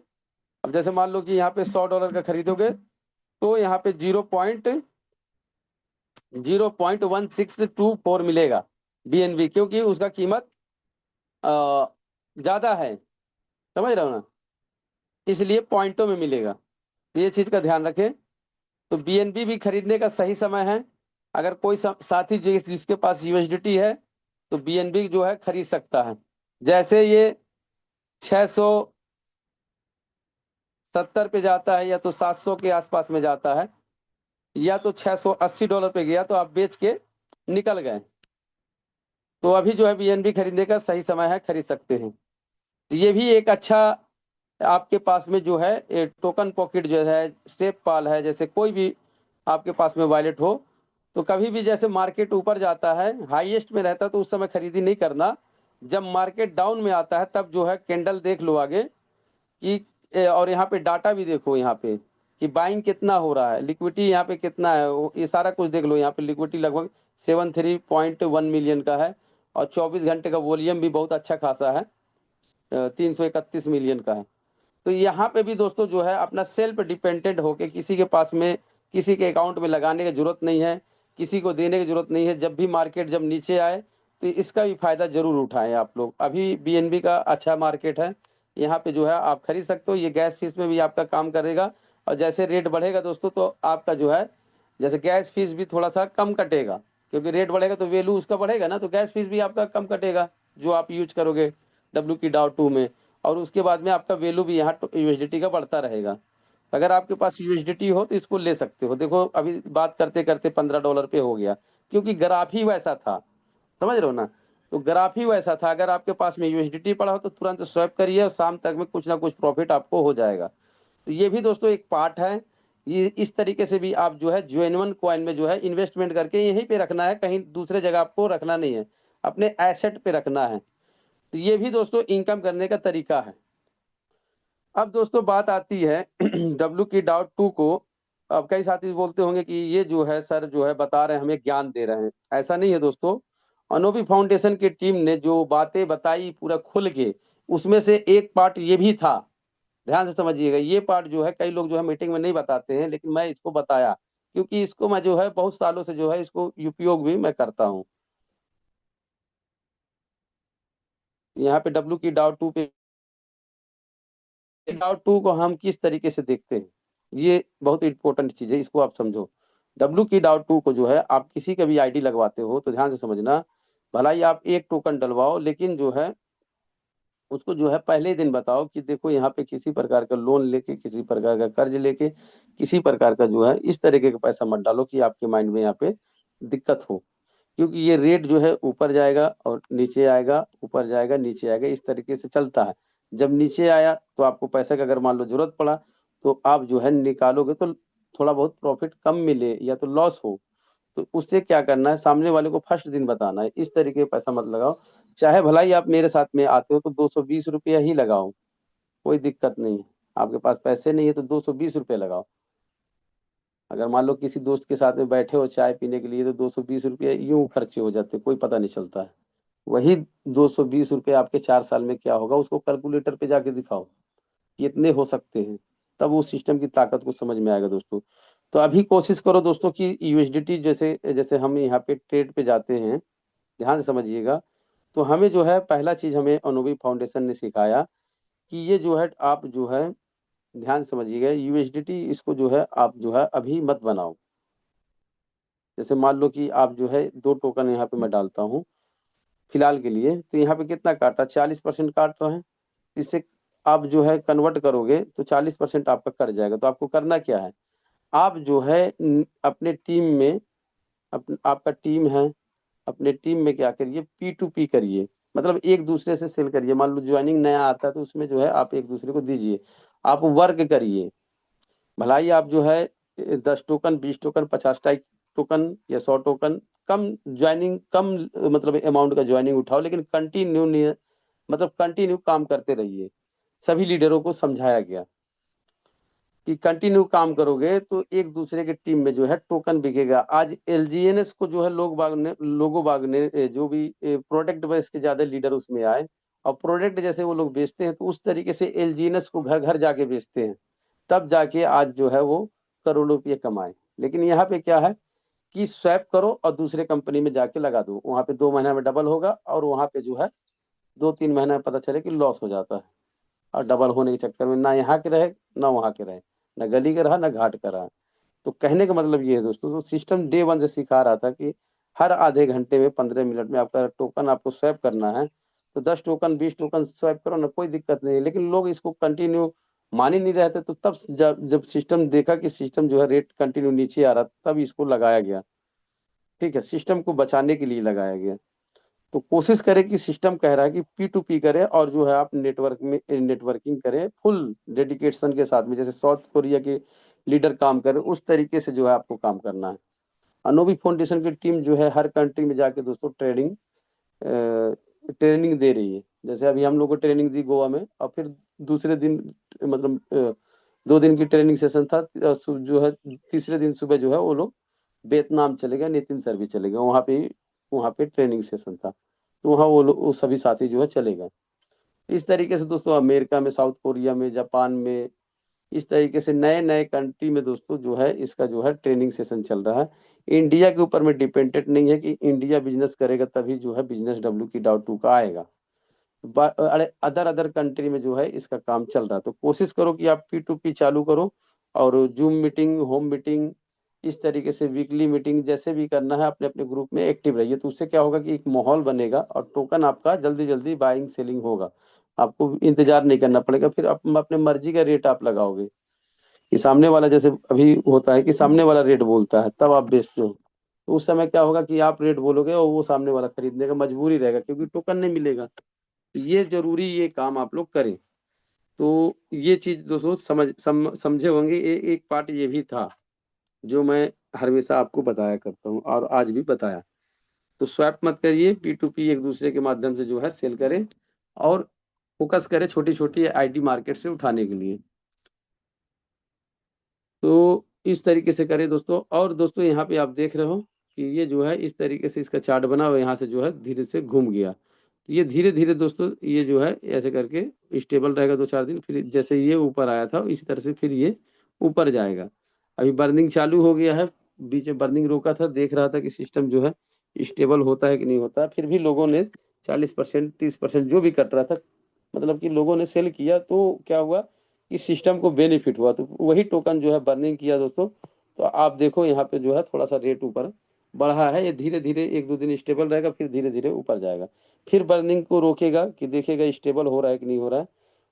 अब जैसे मान लो कि यहाँ पे $100 का खरीदोगे तो यहाँ पे 0.1624 मिलेगा बीएनबी, क्योंकि उसका कीमत ज्यादा है, समझ रहे हो ना, इसलिए पॉइंटों में मिलेगा। तो ये चीज का ध्यान रखें। तो बीएनबी भी खरीदने का सही समय है। अगर कोई साथी जिसके पास यूएसडीटी है तो बीएनबी जो है खरीद सकता है। जैसे ये 670 पे जाता है, या तो 700 के आसपास में जाता है, या तो $680 पे गया तो आप बेच के निकल गए। तो अभी जो है बीएनबी खरीदने का सही समय है, खरीद सकते हैं। तो ये भी एक अच्छा आपके पास में जो है टोकन पॉकेट जो है, स्टेप पाल है, जैसे कोई भी आपके पास में वॉलेट हो, तो कभी भी जैसे मार्केट ऊपर जाता है, हाईएस्ट में रहता है, तो उस समय खरीदी नहीं करना। जब मार्केट डाउन में आता है तब जो है कैंडल देख लो आगे कि और यहाँ पे डाटा भी देखो, यहाँ पे कि बाइंग कितना हो रहा है, लिक्विडिटी यहाँ पे कितना है, ये सारा कुछ देख लो। यहाँ पे लिक्विडिटी लगभग 73.1 मिलियन का है और 24 घंटे का वॉल्यूम भी बहुत अच्छा खासा है, 331 मिलियन का है। तो यहाँ पे भी दोस्तों जो है अपना सेल्फ डिपेंडेंट होके, किसी के पास में किसी के अकाउंट में लगाने की जरूरत नहीं है, किसी को देने की जरूरत नहीं है। जब भी मार्केट जब नीचे आए तो इसका भी फायदा जरूर उठाएं आप लोग। अभी बीएनबी का अच्छा मार्केट है, यहाँ पे जो है आप खरीद सकते हो। ये गैस फीस में भी आपका काम करेगा। और जैसे रेट बढ़ेगा दोस्तों तो आपका जो है जैसे गैस फीस भी थोड़ा सा कम कटेगा, क्योंकि रेट बढ़ेगा तो वैल्यू उसका बढ़ेगा ना, तो गैस फीस भी आपका कम कटेगा जो आप यूज करोगे WQ.2 में। और उसके बाद में आपका वैल्यू भी यहाँ यूएसडीटी का बढ़ता रहेगा। अगर आपके पास यूएसडीटी हो तो इसको ले सकते हो। देखो अभी बात करते करते $15 पे हो गया, क्योंकि ग्राफ ही वैसा था, समझ रहे हो ना। तो ग्राफ ही वैसा था। अगर आपके पास में यूएसडीटी पड़ा हो तो तुरंत स्वैप करिए और शाम तक में कुछ ना कुछ प्रॉफिट आपको हो जाएगा। तो ये भी दोस्तों एक पार्ट है। ये इस तरीके से भी आप जो है जेन्युइन कॉइन में जो है इन्वेस्टमेंट करके यहीं पे रखना है, कहीं दूसरे जगह आपको रखना नहीं है, अपने एसेट पे रखना है। तो ये भी दोस्तों इनकम करने का तरीका है। अब दोस्तों बात आती है WQ.2 को। अब कई साथी बोलते होंगे कि ये जो है सर जो है बता रहे हैं, हमें ज्ञान दे रहे हैं। ऐसा नहीं है दोस्तों। अनोबी फाउंडेशन की टीम ने जो बातें बताई पूरा खुल के, उसमें से एक पार्ट ये भी था। ध्यान से समझिएगा, ये पार्ट जो है कई लोग जो है मीटिंग में नहीं बताते हैं, लेकिन मैं इसको बताया क्योंकि इसको मैं जो है बहुत सालों से जो है इसको उपयोग भी मैं करता हूँ। यहाँ पे WQ.2 पे W.Q.2 को हम किस तरीके से देखते हैं, ये बहुत इंपॉर्टेंट चीज है, इसको आप समझो। WQ.2 को जो है आप किसी का भी आईडी लगवाते हो तो ध्यान से समझना। भला ही आप एक टोकन डलवाओ, लेकिन जो है उसको जो है पहले दिन बताओ कि देखो यहाँ पे किसी प्रकार का लोन लेके, किसी प्रकार का कर्ज लेके, किसी प्रकार का जो है इस तरीके का पैसा मत डालो कि आपके माइंड में यहाँ पे दिक्कत हो। क्योंकि ये रेट जो है ऊपर जाएगा और नीचे आएगा, ऊपर जाएगा नीचे आएगा, इस तरीके से चलता है। जब नीचे आया तो आपको पैसे का अगर मान लो जरूरत पड़ा तो आप जो है निकालोगे तो थोड़ा बहुत प्रॉफिट कम मिले या तो लॉस हो, तो उससे क्या करना है, सामने वाले को फर्स्ट दिन बताना है इस तरीके का पैसा मत लगाओ। चाहे भला ही आप मेरे साथ में आते हो तो 220 रुपया ही लगाओ, कोई दिक्कत नहीं है। आपके पास पैसे नहीं है तो 220 रुपये लगाओ। अगर मान लो किसी दोस्त के साथ में बैठे हो चाय पीने के लिए तो 220 रुपये यूं खर्चे हो जाते, कोई पता नहीं चलता है। वही 220 रुपये आपके 4 साल में क्या होगा उसको कैलकुलेटर पे जाके दिखाओ, कि इतने हो सकते हैं, तब उस सिस्टम की ताकत को समझ में आएगा दोस्तों। तो अभी कोशिश करो दोस्तों कि यूएसडीटी जैसे जैसे हम यहाँ पे ट्रेड पे जाते हैं, ध्यान से समझिएगा। तो हमें जो है पहला चीज हमें अनुभवी फाउंडेशन ने सिखाया कि ये जो है आप जो है ध्यान से समझिएगा, यूएसडीटी इसको जो है आप जो है अभी मत बनाओ। जैसे मान लो कि आप जो है 2 टोकन यहाँ पे मैं डालता हूँ फिलहाल के लिए, तो यहाँ पे कितना काटा, 40% काट रहा है। इससे आप जो है कन्वर्ट करोगे तो 40% आपका कट जाएगा। तो आपको करना क्या है, आप जो है अपने टीम में आपका टीम है, अपने टीम में क्या करिए, P2P करिए, मतलब एक दूसरे से सेल करिए। मान लो ज्वाइनिंग नया आता है तो उसमें जो है आप एक दूसरे को दीजिए, आप वर्क करिए। भलाई आप जो है 10 टोकन, 20 टोकन, 50 टोकन या 100 टोकन कम ज्वाइनिंग, कम मतलब अमाउंट का ज्वाइनिंग उठाओ, लेकिन कंटिन्यू मतलब कंटिन्यू काम करते रहिए। सभी लीडरों को समझाया गया कि कंटिन्यू काम करोगे तो एक दूसरे के टीम में जो है टोकन बिकेगा। आज एलजीएनएस को जो है लोगों बाग ने जो भी प्रोडक्ट बेस के ज्यादा लीडर उसमें आए, और प्रोडक्ट जैसे वो लोग बेचते हैं तो उस तरीके से एलजीएनएस को घर घर जाके बेचते हैं, तब जाके आज जो है वो करोड़ों रुपये कमाए। लेकिन यहाँ पे क्या है कि स्वैप करो और दूसरे कंपनी में जाके लगा दो, वहां पे 2 महीना में डबल होगा, और वहां पे जो है 2-3 महीना में पता चले कि लॉस हो जाता है। और डबल होने के चक्कर में ना यहाँ के रहे ना वहाँ के रहे, ना गली का रहा ना घाट का रहा। तो कहने का मतलब ये है दोस्तों, तो सिस्टम डे वन से सिखा रहा था कि हर आधे घंटे में 15 मिनट में आपका टोकन आपको स्वैप करना है, तो 10 टोकन 20 टोकन स्वैप करो ना, कोई दिक्कत नहीं है। लेकिन लोग इसको कंटिन्यू मान ही नहीं रहे थे। तो तब जब जब सिस्टम देखा कि सिस्टम जो है रेट कंटिन्यू नीचे आ रहा, तब इसको लगाया गया। ठीक है, सिस्टम को बचाने के लिए लगाया गया। तो कोशिश करें कि सिस्टम कह रहा है कि P2P करें, और जो है आप नेटवर्किंग करें फुल डेडिकेशन के साथ में, जैसे साउथ कोरिया के लीडर काम करें उस तरीके से जो है आपको काम करना है। अनोवी फाउंडेशन की टीम जो है हर कंट्री में जाके दोस्तों ट्रेनिंग दे रही है। जैसे अभी हम लोग को ट्रेनिंग दी गोवा में, और फिर दूसरे दिन मतलब 2 दिन की ट्रेनिंग सेशन था, जो है तीसरे दिन सुबह जो है वो लोग वियतनाम चले गए, नितिन सर भी चले गए वहाँ पे ट्रेनिंग सेशन था, तो वहाँ वो सभी साथी जो है चले गए। इस तरीके से दोस्तों अमेरिका में, साउथ कोरिया में, जापान में, इस तरीके से नए नए कंट्री में दोस्तों जो है इसका जो है ट्रेनिंग सेशन चल रहा है। इंडिया के ऊपर में डिपेंडेंट नहीं है कि इंडिया बिजनेस करेगा तभी जो है बिजनेस WK.2 का आएगा। अरे अदर अदर कंट्री में जो है इसका काम चल रहा है। तो कोशिश करो कि आप P2P चालू करो, और जूम मीटिंग, होम मीटिंग, इस तरीके से वीकली मीटिंग जैसे भी करना है अपने अपने ग्रुप में एक्टिव रहिए। तो उससे क्या होगा कि एक माहौल बनेगा और टोकन आपका जल्दी जल्दी बाइंग सेलिंग होगा। आपको इंतजार नहीं करना पड़ेगा, फिर आप अपने मर्जी का रेट आप लगाओगे कि सामने वाला, जैसे अभी होता है कि सामने वाला रेट बोलता है तब आप बेचते हो, तो उस समय क्या होगा कि आप रेट बोलोगे और वो सामने वाला खरीदने का मजबूरी रहेगा क्योंकि टोकन नहीं मिलेगा। ये जरूरी, ये काम आप लोग करें। तो ये चीज दोस्तों समझे होंगे। एक पार्ट ये भी था जो मैं हमेशा आपको बताया करता हूँ और आज भी बताया। तो स्वैप मत करिए, P2P एक दूसरे के माध्यम से जो है सेल करें, और फोकस करें छोटी छोटी आईटी मार्केट से उठाने के लिए। तो इस तरीके से करें दोस्तों। और दोस्तों यहाँ पे आप देख रहे हो कि ये जो है इस तरीके से इसका चार्ट बना हुआ, यहाँ से जो है धीरे से घूम गया। तो ये धीरे धीरे दोस्तों ये जो है ऐसे करके स्टेबल रहेगा 2-4 दिन, फिर जैसे ये ऊपर आया था इसी तरह से फिर ये ऊपर जाएगा। अभी बर्निंग चालू हो गया है, बीच में बर्निंग रोका था, देख रहा था कि सिस्टम जो है स्टेबल होता है कि नहीं होता। फिर भी लोगों ने 40% 30% जो भी कट रहा था, मतलब कि लोगों ने सेल किया, तो क्या हुआ कि सिस्टम को बेनिफिट हुआ, तो वही टोकन जो है बर्निंग किया दोस्तों। तो आप देखो यहाँ पे जो है थोड़ा सा रेट ऊपर बढ़ा है, ये धीरे धीरे 1-2 दिन स्टेबल रहेगा, फिर धीरे धीरे ऊपर जाएगा। फिर बर्निंग को रोकेगा कि देखेगा स्टेबल हो रहा है कि नहीं हो रहा है।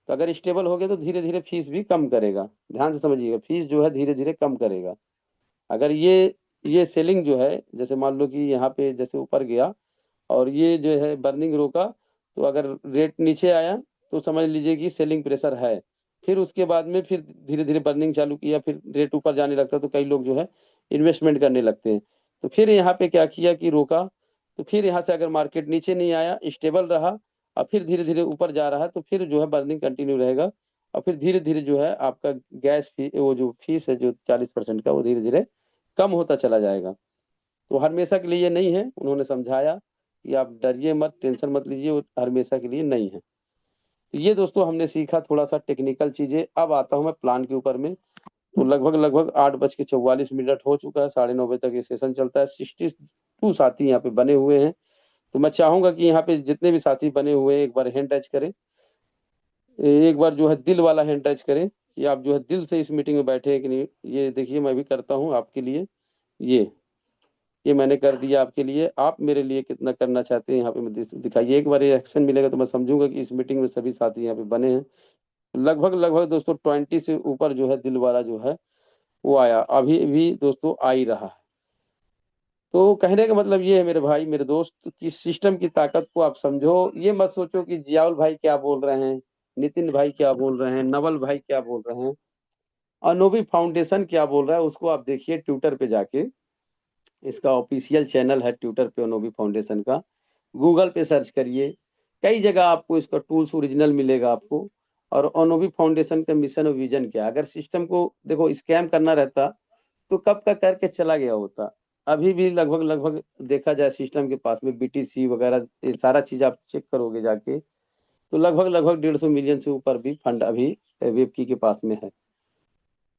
तो अगर स्टेबल हो गया तो धीरे धीरे फीस भी कम करेगा। ध्यान से समझिएगा, फीस जो है धीरे धीरे कम करेगा। अगर ये सेलिंग जो है, जैसे मान लो कि यहाँ पे जैसे ऊपर गया और ये जो है बर्निंग रोका, तो अगर रेट नीचे आया तो समझ लीजिए कि सेलिंग प्रेशर है। फिर उसके बाद में फिर धीरे धीरे बर्निंग चालू किया, फिर रेट ऊपर जाने लगता है, तो कई लोग जो है इन्वेस्टमेंट करने लगते हैं। तो फिर यहाँ पे क्या किया कि रोका, तो फिर यहाँ से अगर मार्केट नीचे नहीं आया, स्टेबल रहा, और फिर धीरे धीरे ऊपर जा रहा है, तो फिर जो है बर्निंग कंटिन्यू रहेगा। और फिर धीरे धीरे जो है आपका गैस फी, वो जो फीस है जो 40% का, वो धीरे धीरे कम होता चला जाएगा। तो हमेशा के लिए ये नहीं है, उन्होंने समझाया कि आप डरिए मत, टेंशन मत लीजिए, वो हमेशा के लिए नहीं है। तो ये दोस्तों हमने सीखा थोड़ा सा टेक्निकल चीजें। अब आता हूँ मैं प्लान के ऊपर में। तो लगभग लगभग 8:44 हो चुका है, 9:30 तक ये सेशन चलता है। 62 साथी यहाँ पे बने हुए हैं। तो मैं चाहूंगा कि यहाँ पे जितने भी साथी बने हुए हैं एक बार हैंड टच करें, एक बार जो है दिल वाला हैंड टच करें कि आप जो है दिल से इस मीटिंग में बैठे हैं कि नहीं। ये देखिए मैं भी करता हूँ आपके लिए। ये ये मैंने कर दिया आपके लिए। आप मेरे लिए कितना करना चाहते हैं यहाँ पे मैं दिखाइए। एक बार ये एक्शन मिलेगा तो मैं समझूंगा कि इस मीटिंग में सभी साथी यहाँ पे बने हैं। लगभग लगभग दोस्तों 20 से ऊपर जो है दिल वाला जो है वो आया, अभी भी दोस्तों आ ही रहा है। तो कहने का मतलब ये है मेरे भाई मेरे दोस्त कि सिस्टम की ताकत को आप समझो। ये मत सोचो कि जियाउल भाई क्या बोल रहे हैं, नितिन भाई क्या बोल रहे हैं, नवल भाई क्या बोल रहे हैं, अनोबी फाउंडेशन क्या बोल रहा है। उसको आप देखिए ट्विटर पे जाके, इसका ऑफिशियल चैनल है ट्विटर पे अनोबी फाउंडेशन का। गूगल पे सर्च करिए, कई जगह आपको इसका टूल्स ओरिजिनल मिलेगा आपको। और अनोबी फाउंडेशन का मिशन और विजन क्या है। अगर सिस्टम को देखो स्कैम करना रहता तो कब का करके चला गया होता। अभी भी लगभग लगभग देखा जाए सिस्टम के पास में बीटीसी वगैरह ये सारा चीज आप चेक करोगे जाके, तो लगभग लगभग 150 मिलियन से ऊपर भी फंड अभी वेबकी के पास में है।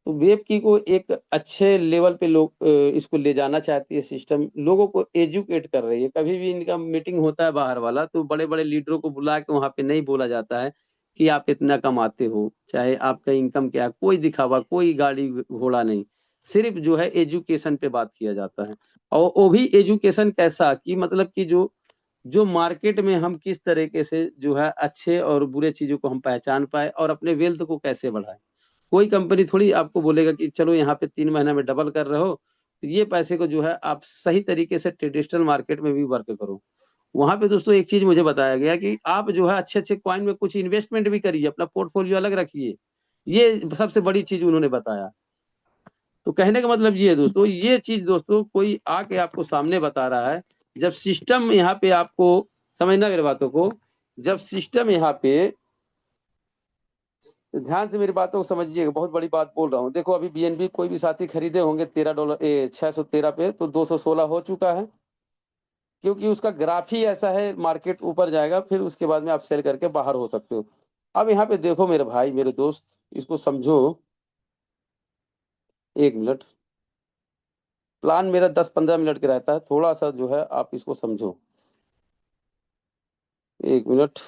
तो वेबकी को एक अच्छे लेवल पे लोग इसको ले जाना चाहती है। सिस्टम लोगों को एजुकेट कर रही है। कभी भी इनका मीटिंग होता है बाहर वाला तो बड़े बड़े लीडरों को बुला के वहां पे नहीं बोला जाता है कि आप इतना कमाते हो, चाहे आपका इनकम क्या है, कोई दिखावा, कोई गाड़ी घोड़ा नहीं। सिर्फ जो है एजुकेशन पे बात किया जाता है। और वो भी एजुकेशन कैसा कि मतलब कि जो जो मार्केट में हम किस तरीके से जो है अच्छे और बुरे चीजों को हम पहचान पाए और अपने वेल्थ को कैसे बढ़ाए। कोई कंपनी थोड़ी आपको बोलेगा कि चलो यहाँ पे 3 महीने में डबल कर रहे हो तो ये पैसे को जो है आप सही तरीके से ट्रेडिशनल मार्केट में भी वर्क करो। वहां पे दोस्तों एक चीज मुझे बताया गया कि आप जो है अच्छे अच्छे कॉइन में कुछ इन्वेस्टमेंट भी करिए, अपना पोर्टफोलियो अलग रखिए। ये सबसे बड़ी चीज उन्होंने बताया। तो कहने का मतलब ये है दोस्तों, ये चीज दोस्तों कोई आके आपको सामने बता रहा है। जब सिस्टम यहाँ पे आपको समझना मेरी बातों को, जब सिस्टम यहाँ पे ध्यान से मेरी बातों को समझिएगा, बहुत बड़ी बात बोल रहा हूँ। देखो अभी बीएनबी कोई भी साथी खरीदे होंगे $13 613 पे, तो 216 हो चुका है। क्योंकि उसका ग्राफ ही ऐसा है, मार्केट ऊपर जाएगा फिर उसके बाद में आप सेल करके बाहर हो सकते हो। अब यहाँ पे देखो मेरे भाई मेरे दोस्त, इसको समझो। 1 मिनट, प्लान मेरा 10-15 मिनट का रहता है, थोड़ा सा जो है आप इसको समझो। 1 मिनट।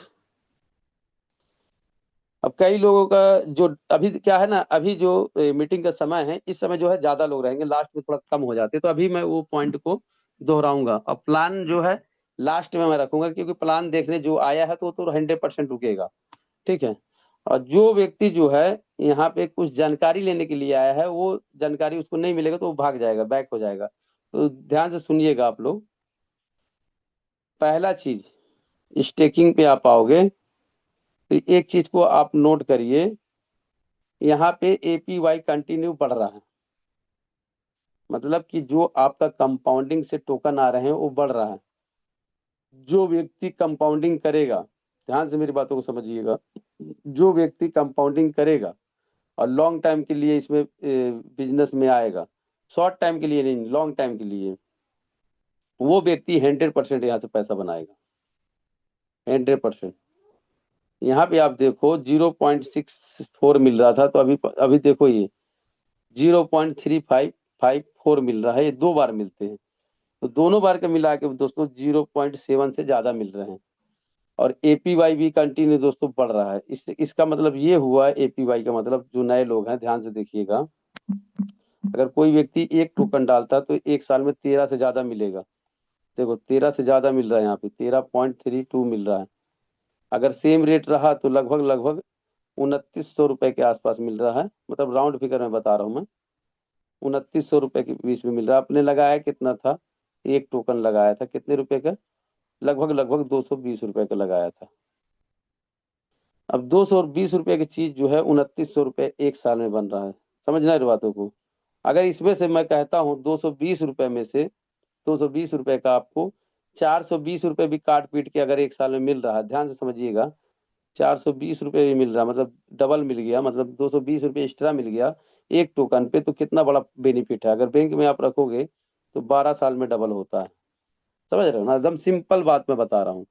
अब कई लोगों का जो अभी क्या है ना, अभी जो मीटिंग का समय है इस समय जो है ज्यादा लोग रहेंगे, लास्ट में थोड़ा कम हो जाते हैं। तो अभी मैं वो पॉइंट को दोहराऊंगा। अब प्लान जो है लास्ट में मैं रखूंगा, क्योंकि प्लान देखने जो आया है तो 100% रुकेगा। ठीक है। और जो व्यक्ति जो है यहाँ पे कुछ जानकारी लेने के लिए आया है, वो जानकारी उसको नहीं मिलेगा तो वो भाग जाएगा, बैक हो जाएगा। तो ध्यान से सुनिएगा आप लोग। पहला चीज, स्टेकिंग पे आप आओगे तो एक चीज को आप नोट करिए, यहाँ पे एपीवाई कंटिन्यू बढ़ रहा है। मतलब कि जो आपका कंपाउंडिंग से टोकन आ रहे हैं वो बढ़ रहा है। जो व्यक्ति कंपाउंडिंग करेगा, ध्यान से मेरी बातों को समझिएगा, जो व्यक्ति कंपाउंडिंग करेगा और लॉन्ग टाइम के लिए इसमें बिजनेस में आएगा, शॉर्ट टाइम के लिए नहीं लॉन्ग टाइम के लिए, वो व्यक्ति 100% यहाँ से पैसा बनाएगा। 100%। यहाँ पे आप देखो 0.64 मिल रहा था, तो अभी अभी देखो ये 0.3554 मिल रहा है। ये 2 बार मिलते हैं, तो दोनों बार के मिला के दोस्तों 0.7 से ज्यादा मिल रहे हैं। और एपीवाई भी कंटिन्यू दोस्तों बढ़ रहा है। इसका मतलब ये हुआ, एपीवाई का मतलब, जो नए लोग हैं ध्यान से देखिएगा, अगर कोई व्यक्ति एक टोकन डालता है तो 1 साल में 13 से ज्यादा मिलेगा। देखो 13 से ज्यादा मिल रहा है, यहाँ पे 13.32 मिल रहा है। अगर सेम रेट रहा तो लगभग लगभग 2900 रुपए के आसपास मिल रहा है। मतलब राउंड फिगर में बता रहा हूँ मैं, 2900 रुपए के बीच में मिल रहा है। आपने लगाया कितना था, एक टोकन लगाया था कितने रुपए का, लगभग लगभग 220 रुपए का लगाया था। अब 220 रुपए की चीज जो है 2900 रुपए 1 साल में बन रहा है। समझना है बातों को। अगर इसमें से मैं कहता हूँ 220 रुपए में से 220 रुपए का आपको 420 रुपए भी काट पीट के अगर 1 साल में मिल रहा है, ध्यान से समझिएगा, 420 रुपए भी मिल रहा है, मतलब डबल मिल गया, मतलब 220 रुपए एक्स्ट्रा मिल गया एक टोकन पे। तो कितना बड़ा बेनिफिट है। अगर बैंक में आप रखोगे तो 12 साल में डबल होता है। समझ रहे हो ना, एकदम सिंपल बात मैं बता रहा हूँ।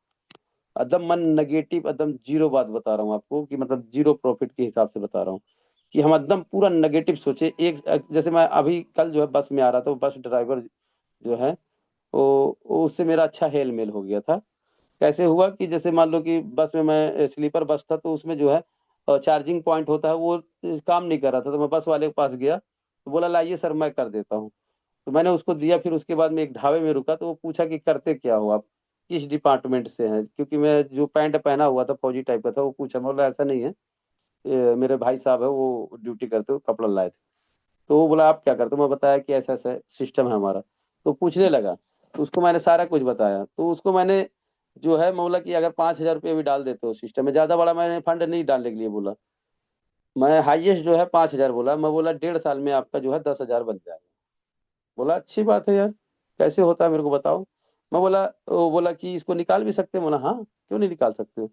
एकदम मन नेगेटिव, एकदम जीरो बात बता रहा हूँ आपको, कि मतलब जीरो प्रॉफिट के हिसाब से बता रहा हूँ, कि हम एकदम पूरा नेगेटिव सोचे। एक जैसे मैं अभी कल जो है बस में आ रहा था, वो बस ड्राइवर जो है वो उससे मेरा अच्छा हेल मेल हो गया था। कैसे हुआ कि जैसे मान लो कि बस में, मैं स्लीपर बस था, तो उसमें जो है चार्जिंग पॉइंट होता है, वो काम नहीं कर रहा था, तो मैं बस वाले के पास गया, तो बोला लाइए सर मैं कर देता हूँ। तो मैंने उसको दिया। फिर उसके बाद में एक ढाबे में रुका, तो वो पूछा कि करते क्या हो आप, किस डिपार्टमेंट से हैं, क्योंकि मैं जो पैंट पहना हुआ था फौजी टाइप का था। वो पूछा, मैं बोला ऐसा नहीं है, मेरे भाई साहब है वो ड्यूटी करते हो, कपड़ा लाए थे। तो वो बोला आप क्या करते हो, मैं बताया कि ऐसा ऐसा सिस्टम है हमारा। तो पूछने लगा, तो उसको मैंने सारा कुछ बताया। तो उसको मैंने जो है, मैं बोला कि अगर 5,000 रुपये भी डाल देते हो सिस्टम में, ज्यादा बड़ा मैंने फंड नहीं डालने के लिए बोला, मैं हाईएस्ट जो है 5,000 बोला। मैं बोला 1.5 साल में आपका जो है 10,000 बन जाएगा। बोला अच्छी बात है यार, कैसे होता है मेरे को बताओ। मैं बोला, वो बोला कि इसको निकाल भी सकते हैं। बोला हाँ, क्यों नहीं निकाल सकते।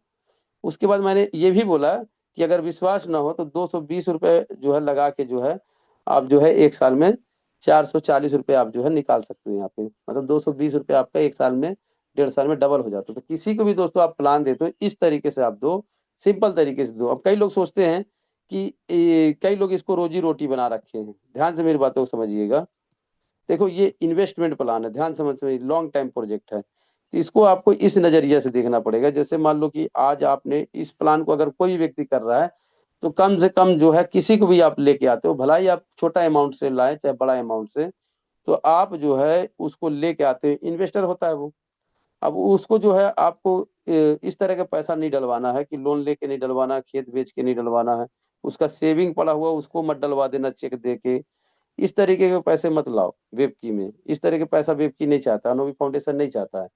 उसके बाद मैंने ये भी बोला कि अगर विश्वास ना हो तो 220 रुपये जो है लगा के जो है, आप जो है एक साल में 440 रुपये आप जो है निकाल सकते हो यहाँ पे। मतलब 220 रुपये आपका एक साल में, 1.5 साल में डबल हो जाता है। तो किसी को भी दोस्तों आप प्लान देते हो, इस तरीके से आप दो, सिंपल तरीके से दो। अब कई लोग सोचते हैं कि कई लोग इसको रोजी रोटी बना रखे हैं। ध्यान से मेरी बातों को समझिएगा। देखो ये इन्वेस्टमेंट प्लान है, ध्यान समझ समझ, लॉन्ग टाइम प्रोजेक्ट है। तो इसको आपको इस नजरिए से देखना पड़ेगा। जैसे मान लो कि आज आपने इस प्लान को अगर कोई व्यक्ति कर रहा है, तो कम से कम जो है किसी को भी आप लेके आते हो, भला ही आप छोटा अमाउंट से लाए चाहे बड़ा अमाउंट से, तो आप जो है उसको लेके आते हो, इन्वेस्टर होता है वो। अब उसको जो है आपको इस तरह का पैसा नहीं डलवाना है, कि लोन लेके नहीं डलवाना है, खेत बेच के नहीं डलवाना है, उसका सेविंग पड़ा हुआ उसको मत डलवा देना चेक दे के। इस तरीके के पैसे मत लाओ वेबकी में। इस तरह के पैसा वेबकी नहीं चाहता, अनोवी फाउंडेशन नहीं चाहता है।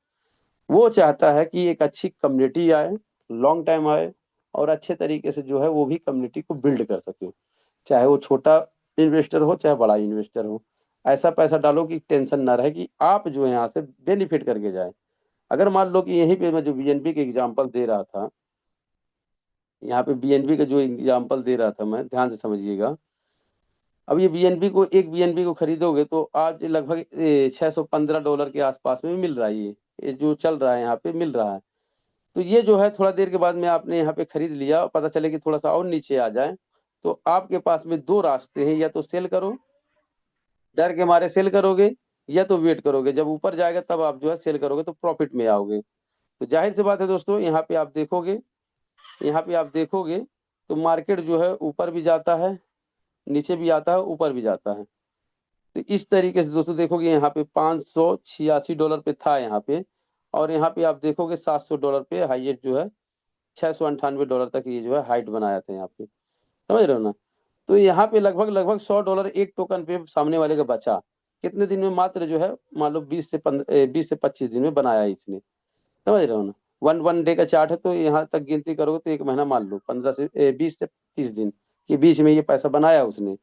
वो चाहता है कि एक अच्छी कम्युनिटी आए, लॉन्ग टाइम आए, और अच्छे तरीके से जो है वो भी कम्युनिटी को बिल्ड कर सके। चाहे वो छोटा इन्वेस्टर हो चाहे बड़ा इन्वेस्टर हो, ऐसा पैसा डालो कि टेंशन ना रहे, कि आप जो है यहाँ से बेनिफिट करके जाए। अगर मान लो कि यहीं पे मैं जो बीएनबी के एग्जांपल दे रहा था, यहाँ पे बीएनबी का जो एग्जांपल दे रहा था मैं, ध्यान से समझिएगा। अब ये बीएनबी को, एक बीएनबी को खरीदोगे तो आज लगभग $615 के आसपास में मिल रहा है। ये जो चल रहा है यहाँ पे मिल रहा है। तो ये जो है थोड़ा देर के बाद में आपने यहाँ पे खरीद लिया, और पता चले कि थोड़ा सा और नीचे आ जाए, तो आपके पास में दो रास्ते हैं, या तो सेल करो, डर के मारे सेल करोगे, या तो वेट करोगे, जब ऊपर जाएगा तब आप जो है सेल करोगे, तो प्रॉफिट में आओगे। तो जाहिर सी बात है दोस्तों, यहाँ पे आप देखोगे, यहाँ पे आप देखोगे तो मार्केट जो है ऊपर भी जाता है, नीचे भी आता है, ऊपर भी जाता है। तो इस तरीके से दोस्तों देखोगे, यहाँ पे $586 पे था यहाँ पे, और यहाँ पे आप देखोगे $700 पे हाईएस्ट जो है, $698 तक ये जो है हाइट बनाया था यहाँ पे। समझ रहे हो ना। तो यहाँ पे लगभग लगभग $100 एक टोकन पे सामने वाले का बचा। कितने दिन में, मात्र जो है मान लो 20 से 25 दिन में बनाया है इसने। समझ रहे हो ना। वन वन डे का चार्ट है, तो यहाँ तक गिनती करोगे तो एक महीना मान लो, 20 से 30 दिन के बीच में ये पैसा बनाया उसने।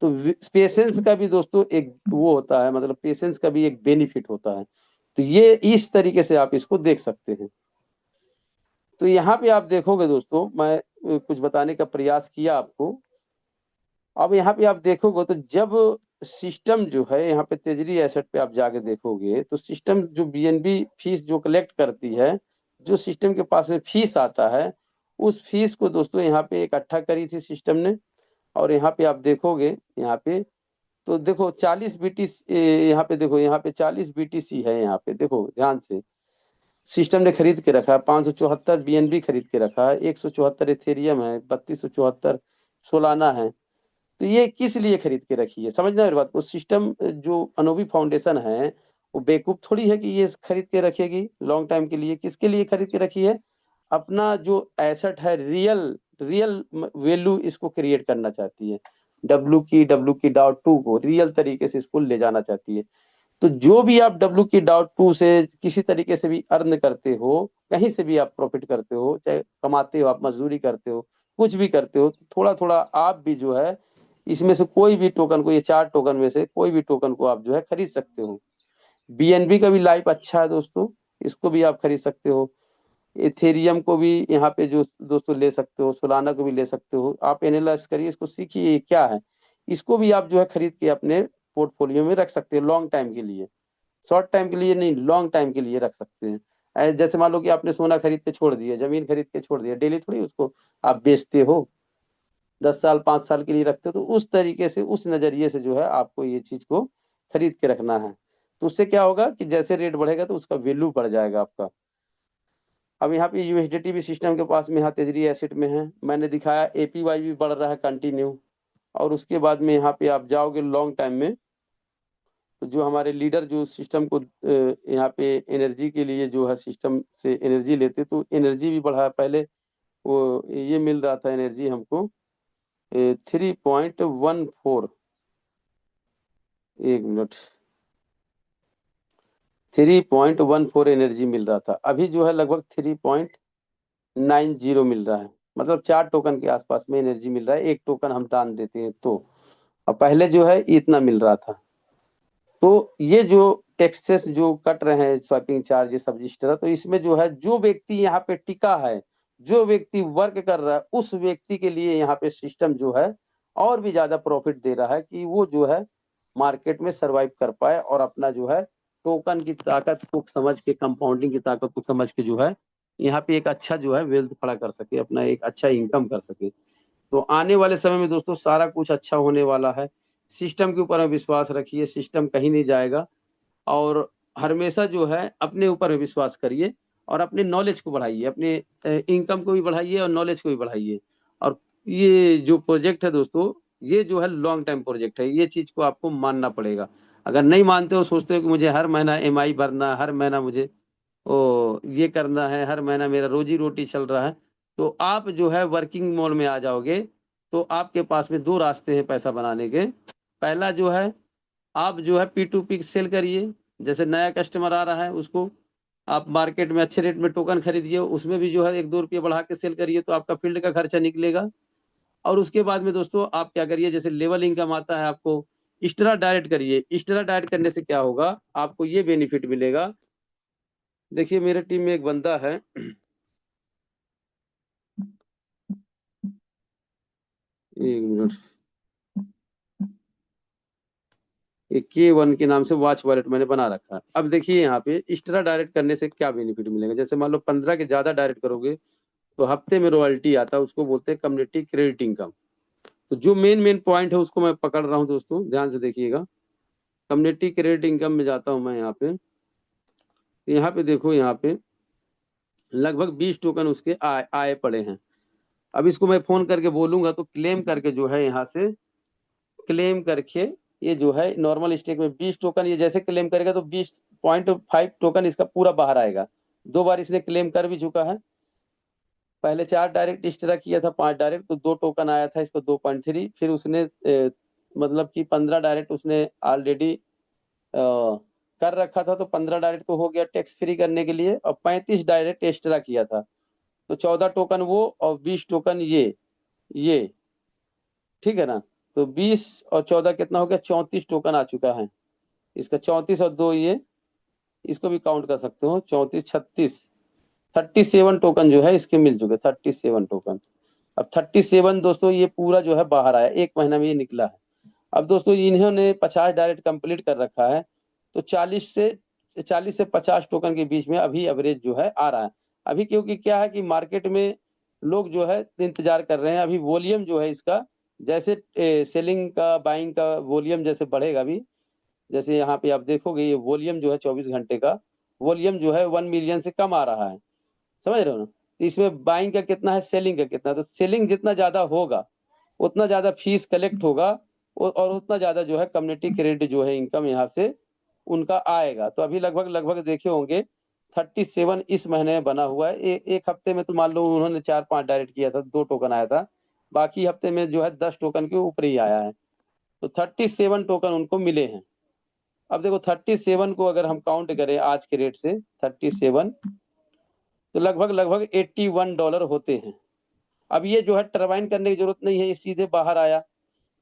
तो पेशेंस का भी दोस्तों एक वो होता है, मतलब पेशेंस का भी एक बेनिफिट होता है। तो ये इस तरीके से आप इसको देख सकते हैं। तो यहाँ पे आप देखोगे दोस्तों, मैं कुछ बताने का प्रयास किया आपको। अब यहाँ पे आप देखोगे तो जब सिस्टम जो है यहाँ पे तेजरी एसेट पे आप जाके देखोगे, तो सिस्टम जो बीएनबी फीस जो कलेक्ट करती है, जो सिस्टम के पास में फीस आता है, उस फीस को दोस्तों यहाँ पे इकट्ठा करी थी सिस्टम ने। और यहाँ पे आप देखोगे, यहाँ पे तो देखो 40 BTC, यहाँ पे देखो, यहाँ पे 40 BTC है। यहाँ पे देखो ध्यान से, सिस्टम ने खरीद के रखा है। 574 बीएनबी खरीद के रखा है, 174 एथेरियम है, 3274 सोलाना है। तो ये किस लिए खरीद के रखी है, समझना मेरी बात को। सिस्टम जो अनोबी फाउंडेशन है, वो बेवकूफ थोड़ी है कि ये खरीद के रखेगी लॉन्ग टाइम के लिए। किसके लिए खरीद के रखी है, अपना जो एसेट है, रियल रियल वैल्यू इसको क्रिएट करना चाहती है। W की.2 को रियल तरीके से इसको ले जाना चाहती है। तो जो भी आप W की.2 से किसी तरीके से भी अर्न करते हो, कहीं से भी आप प्रॉफिट करते हो, चाहे कमाते हो, आप मजदूरी करते हो, कुछ भी करते हो, थोड़ा थोड़ा आप भी जो है इसमें से कोई भी टोकन को, ये 4 टोकन में से कोई भी टोकन को आप जो है खरीद सकते हो। बीएनबी का भी लाइफ अच्छा है दोस्तों, इसको भी आप खरीद सकते हो। इथेरियम को भी यहाँ पे जो दोस्तों ले सकते हो, सोलाना को भी ले सकते हो। आप एनालाइज करिए, इसको सीखिए ये क्या है। इसको भी आप जो है खरीद के अपने पोर्टफोलियो में रख सकते हो लॉन्ग टाइम के लिए। शॉर्ट टाइम के लिए नहीं, लॉन्ग टाइम के लिए रख सकते हैं। जैसे मान लो कि आपने सोना खरीद के छोड़ दिया, जमीन खरीद के छोड़ दिया, डेली थोड़ी उसको आप बेचते हो, 10 साल 5 साल के लिए रखते हो। तो उस तरीके से, उस नजरिए से जो है आपको ये चीज को खरीद के रखना है। तो उससे क्या होगा कि जैसे रेट बढ़ेगा तो उसका वैल्यू बढ़ जाएगा आपका। अब यहाँ पे यूएसडीटी भी सिस्टम के पास में यहाँ तेजरी एसिड में है, मैंने दिखाया एपीवाई भी बढ़ रहा है कंटिन्यू। और उसके बाद में यहाँ पे आप जाओगे लॉन्ग टाइम में, तो जो हमारे लीडर जो सिस्टम को यहाँ पे एनर्जी के लिए जो है सिस्टम से एनर्जी लेते, तो एनर्जी भी बढ़ा है। पहले वो ये मिल रहा था एनर्जी हमको 3.14, एक मिनट, 3.14 एनर्जी मिल रहा था। अभी जो है लगभग 3.90 मिल रहा है। मतलब 4 टोकन के आसपास में एनर्जी मिल रहा है, एक टोकन हम दान देते हैं तो। और पहले जो है इतना मिल रहा था। तो ये जो टैक्सेस जो कट रहे हैं, शॉपिंग चार्ज, ये सब जिस तरह, तो इसमें जो है जो व्यक्ति यहाँ पे टिका है, जो व्यक्ति वर्क कर रहा है, उस व्यक्ति के लिए यहाँ पे सिस्टम जो है और भी ज्यादा प्रॉफिट दे रहा है कि वो जो है मार्केट में सरवाइव कर पाए और अपना जो है टोकन की ताकत को समझ के, कंपाउंडिंग की ताकत को समझ के जो है यहाँ पे एक अच्छा जो है वेल्थ खड़ा कर सके, अपना एक अच्छा इनकम कर सके। तो आने वाले समय में दोस्तों सारा कुछ अच्छा होने वाला है। सिस्टम के ऊपर विश्वास रखिए, सिस्टम कहीं नहीं जाएगा। और हमेशा जो है अपने ऊपर विश्वास करिए और अपने नॉलेज को बढ़ाइए, अपने इनकम को भी बढ़ाइए और नॉलेज को भी बढ़ाइए। और ये जो प्रोजेक्ट है दोस्तों, ये जो है लॉन्ग टाइम प्रोजेक्ट है, ये चीज को आपको मानना पड़ेगा। अगर नहीं मानते हो, सोचते हो कि मुझे हर महीना एमआई भरना, हर महीना मुझे ओ ये करना है, हर महीना मेरा रोजी रोटी चल रहा है, तो आप जो है वर्किंग मोड में आ जाओगे। तो आपके पास में दो रास्ते हैं पैसा बनाने के। पहला जो है, आप जो है P2P सेल करिए। जैसे नया कस्टमर आ रहा है उसको आप मार्केट में अच्छे रेट में टोकन खरीदिए, उसमें भी जो है 1-2 रुपये बढ़ा के सेल करिए, तो आपका फील्ड का खर्चा निकलेगा। और उसके बाद में दोस्तों आप क्या करिए, जैसे लेवल इनकम आता है आपको, इस्टरा डायरेक्ट करिए। इस्टरा डायरेक्ट करने से क्या होगा, आपको ये बेनिफिट मिलेगा। देखिए मेरे टीम में एक बंदा है, एक मिनट, K1 के नाम से वॉच वॉलेट मैंने बना रखा है। अब देखिए यहाँ पे इस्टरा डायरेक्ट करने से क्या बेनिफिट मिलेगा। जैसे मान लो 15 के ज्यादा डायरेक्ट करोगे तो हफ्ते में रॉयल्टी आता है, उसको बोलते हैं कम्युनिटी क्रेडिट इनकम। तो जो मेन मेन पॉइंट है उसको मैं पकड़ रहा हूँ दोस्तों, ध्यान से देखिएगा। कम्युनिटी क्रेडिट इनकम में जाता हूँ मैं यहाँ पे, यहाँ पे देखो, यहाँ पे लगभग 20 टोकन उसके आए पड़े हैं। अब इसको मैं फोन करके बोलूंगा तो क्लेम करके जो है यहाँ से क्लेम करके, ये जो है नॉर्मल स्टेक में 20 टोकन, ये जैसे क्लेम करेगा तो 20.5 टोकन इसका पूरा बाहर आएगा। 2 बार इसने क्लेम कर भी चुका है। पहले 4 डायरेक्ट इस तरह किया था, 5 डायरेक्ट, तो 2 टोकन आया था इसको 2.3। फिर उसने मतलब कि 15 डायरेक्ट उसने ऑलरेडी कर रखा था, तो 15 डायरेक्ट तो हो गया टैक्स फ्री करने के लिए, और 35 डायरेक्ट एक्स्ट्रा किया था। तो 14 टोकन वो और 20 टोकन ये ठीक है ना। तो 20 और 14 कितना हो गया, 34 टोकन आ चुका है इसका। 34 और 2 ये, इसको भी काउंट कर सकते हो, 34 36, 37 टोकन जो है इसके मिल चुके, 37 टोकन। अब 37 दोस्तों ये पूरा जो है बाहर आया, 1 महीना में ये निकला है। अब दोस्तों इन्होंने 50 डायरेक्ट कंप्लीट कर रखा है, तो 40 से 50 टोकन के बीच में अभी एवरेज जो है आ रहा है। अभी क्योंकि क्या है कि मार्केट में लोग जो है इंतजार कर रहे हैं। अभी वॉल्यूम जो है इसका, जैसे सेलिंग का बाइंग का वॉल्यूम जैसे बढ़ेगा अभी, जैसे यहाँ पे आप देखोगे ये वॉल्यूम जो है 24 घंटे का वॉल्यूम जो है 1 मिलियन से कम आ रहा है, समझ रहे हो ना। तो इसमें बाइंग का कितना है, सेलिंग का कितना है, तो सेलिंग जितना ज्यादा होगा उतना ज्यादा फीस कलेक्ट होगा, और उतना ज्यादा जो है कम्युनिटी क्रेडिट जो है इनकम यहाँ से उनका आएगा। तो अभी लगभग लगभग देखे होंगे 37 इस महीने में बना हुआ है। एक हफ्ते में तो मान लो उन्होंने 4-5 डायरेक्ट किया था, 2 टोकन आया था, बाकी हफ्ते में जो है 10 टोकन के ऊपर ही आया है। तो 37 टोकन उनको मिले हैं। अब देखो 37 को अगर हम काउंट करें आज के रेट से 37, तो लगभग लगभग $81 होते हैं। अब ये जो है टरबाइन करने की जरूरत नहीं है, ये सीधे बाहर आया। तो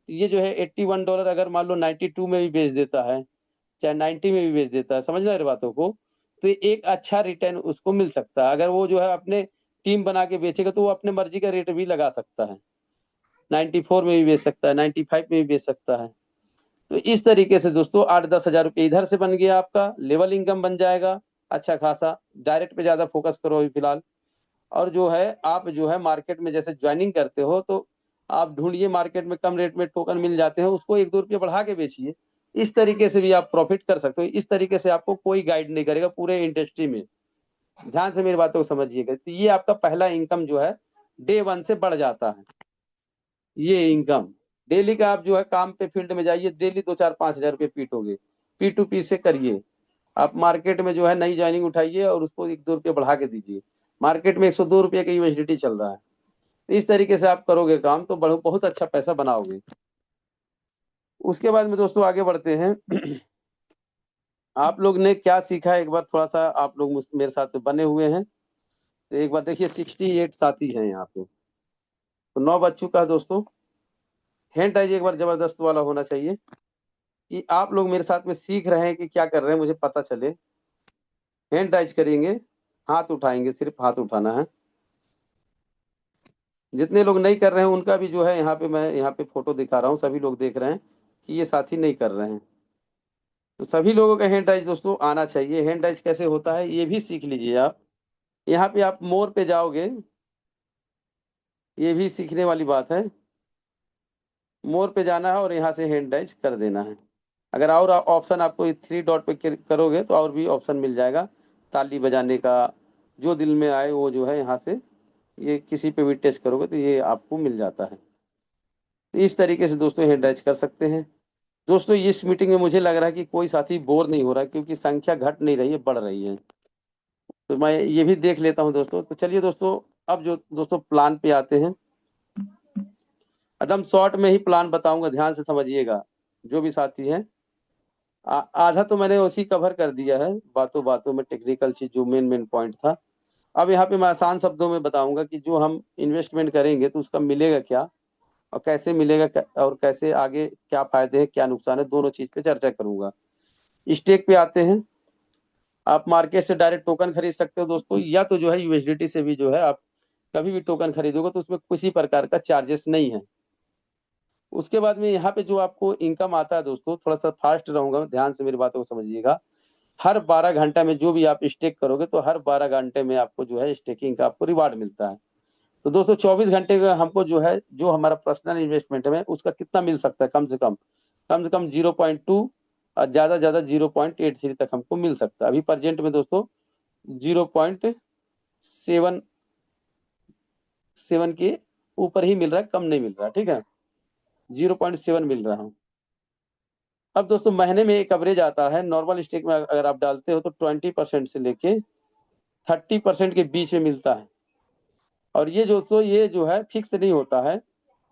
ये जो है $81 अगर मान लो 92 में भी बेच देता है, चाहे 90 में भी बेच देता है, समझ रहे हैं बातों को, तो एक अच्छा रिटर्न उसको मिल सकता है। अगर वो जो है अपने टीम बना के बेचेगा तो वो अपने मर्जी का रेट भी लगा सकता है, 94 में भी बेच सकता है, 95 में भी बेच सकता है। तो इस तरीके से दोस्तों 8-10 हजार रुपये इधर से बन गया, आपका लेवल इनकम बन जाएगा। अच्छा खासा। डायरेक्ट पे ज्यादा फोकस करो अभी फिलहाल। और जो है आप जो है मार्केट में जैसे ज्वाइनिंग करते हो तो आप ढूंढिए मार्केट में कम रेट में टोकन मिल जाते हैं, उसको 1-2 रुपये बढ़ा के बेचिए। इस तरीके से भी आप प्रॉफिट कर सकते हो। इस तरीके से आपको कोई गाइड नहीं करेगा पूरे इंडस्ट्री में। ध्यान से मेरी बातों को समझिएगा। तो ये आपका पहला इनकम जो है डे 1 से बढ़ जाता है। ये इनकम डेली का, आप जो है काम पे फील्ड में जाइए, डेली 2-4-5 हज़ार रुपये पीटोगे। P2P से करिए। आप मार्केट में जो है नई ज्वाइनिंग उठाइए और उसको 1-2 रुपये बढ़ा के दीजिए। मार्केट में 102 रुपये का यूएसडीटी चल रहा है। इस तरीके से आप करोगे काम तो बहुत अच्छा पैसा बनाओगे। उसके बाद में दोस्तों आगे बढ़ते हैं। आप लोग ने क्या सीखा है, एक बार थोड़ा सा आप लोग मेरे साथ में बने हुए हैं तो एक बार देखिए 68 साथी हैं यहाँ पे, तो 9 बज चुका है दोस्तों। हैंड राइज एक बार जबरदस्त वाला होना चाहिए कि आप लोग मेरे साथ में सीख रहे हैं कि क्या कर रहे हैं, मुझे पता चले। हैंड राइज करेंगे, हाथ उठाएंगे, सिर्फ हाथ उठाना है। जितने लोग नहीं कर रहे हैं उनका भी जो है यहाँ पे मैं यहाँ पे फोटो दिखा रहा हूँ, सभी लोग देख रहे हैं कि ये साथी नहीं कर रहे हैं। तो सभी लोगों का हैंड राइज दोस्तों आना चाहिए। हैंड राइज कैसे होता है ये भी सीख लीजिए आप। यहाँ पे आप मोर पे जाओगे, ये भी सीखने वाली बात है। मोर पे जाना है और यहाँ से हैंड राइज कर देना है। अगर और ऑप्शन आपको 3 डॉट पे करोगे तो और भी ऑप्शन मिल जाएगा ताली बजाने का। जो दिल में आए वो जो है यहाँ से ये किसी पे भी टच करोगे तो ये आपको मिल जाता है। तो इस तरीके से दोस्तों हैंड राइज कर सकते हैं। दोस्तों इस मीटिंग में मुझे लग रहा है कि कोई साथी बोर नहीं हो रहा है, क्योंकि संख्या घट नहीं रही है, बढ़ रही है। तो मैं ये भी देख लेता हूँ दोस्तों। तो चलिए दोस्तों, अब जो दोस्तों प्लान पे आते हैं। एकदम शॉर्ट में ही प्लान बताऊंगा, ध्यान से समझिएगा जो भी साथी है। आधा तो मैंने उसी कवर कर दिया है बातों बातों में, टेक्निकल चीज जो मेन मेन पॉइंट था। अब यहाँ पे मैं आसान शब्दों में बताऊंगा कि जो हम इन्वेस्टमेंट करेंगे तो उसका मिलेगा क्या और कैसे मिलेगा, और कैसे आगे क्या फायदे हैं क्या नुकसान है, दोनों चीज पे चर्चा करूंगा। स्टेक पे आते हैं। आप मार्केट से डायरेक्ट टोकन खरीद सकते हो दोस्तों, या तो जो है यूएसडीटी से भी जो है आप कभी भी टोकन खरीदोगे तो उसमें किसी प्रकार का चार्जेस नहीं है। उसके बाद में यहाँ पे जो आपको इनकम आता है दोस्तों, थोड़ा सा फास्ट रहूंगा, ध्यान से मेरी बातों को समझिएगा। हर 12 घंटा में जो भी आप स्टेक करोगे तो हर 12 घंटे में आपको जो है स्टेकिंग का आपको रिवार्ड मिलता है। तो दोस्तों 24 घंटे का हमको जो है जो हमारा पर्सनल इन्वेस्टमेंट है उसका कितना मिल सकता है, कम से कम 0.2 और ज्यादा ज्यादा 0.83 तक हमको मिल सकता है। अभी प्रेजेंट में दोस्तों 0.77 के ऊपर ही मिल रहा है, कम नहीं मिल रहा, ठीक है। 0.7 मिल रहा है। अब दोस्तों महीने में एक एवरेज आता है नॉर्मल स्टेक में, अगर आप डालते हो तो 20% से लेके 30% के बीच में मिलता है। और ये दोस्तों ये जो है फिक्स नहीं होता है,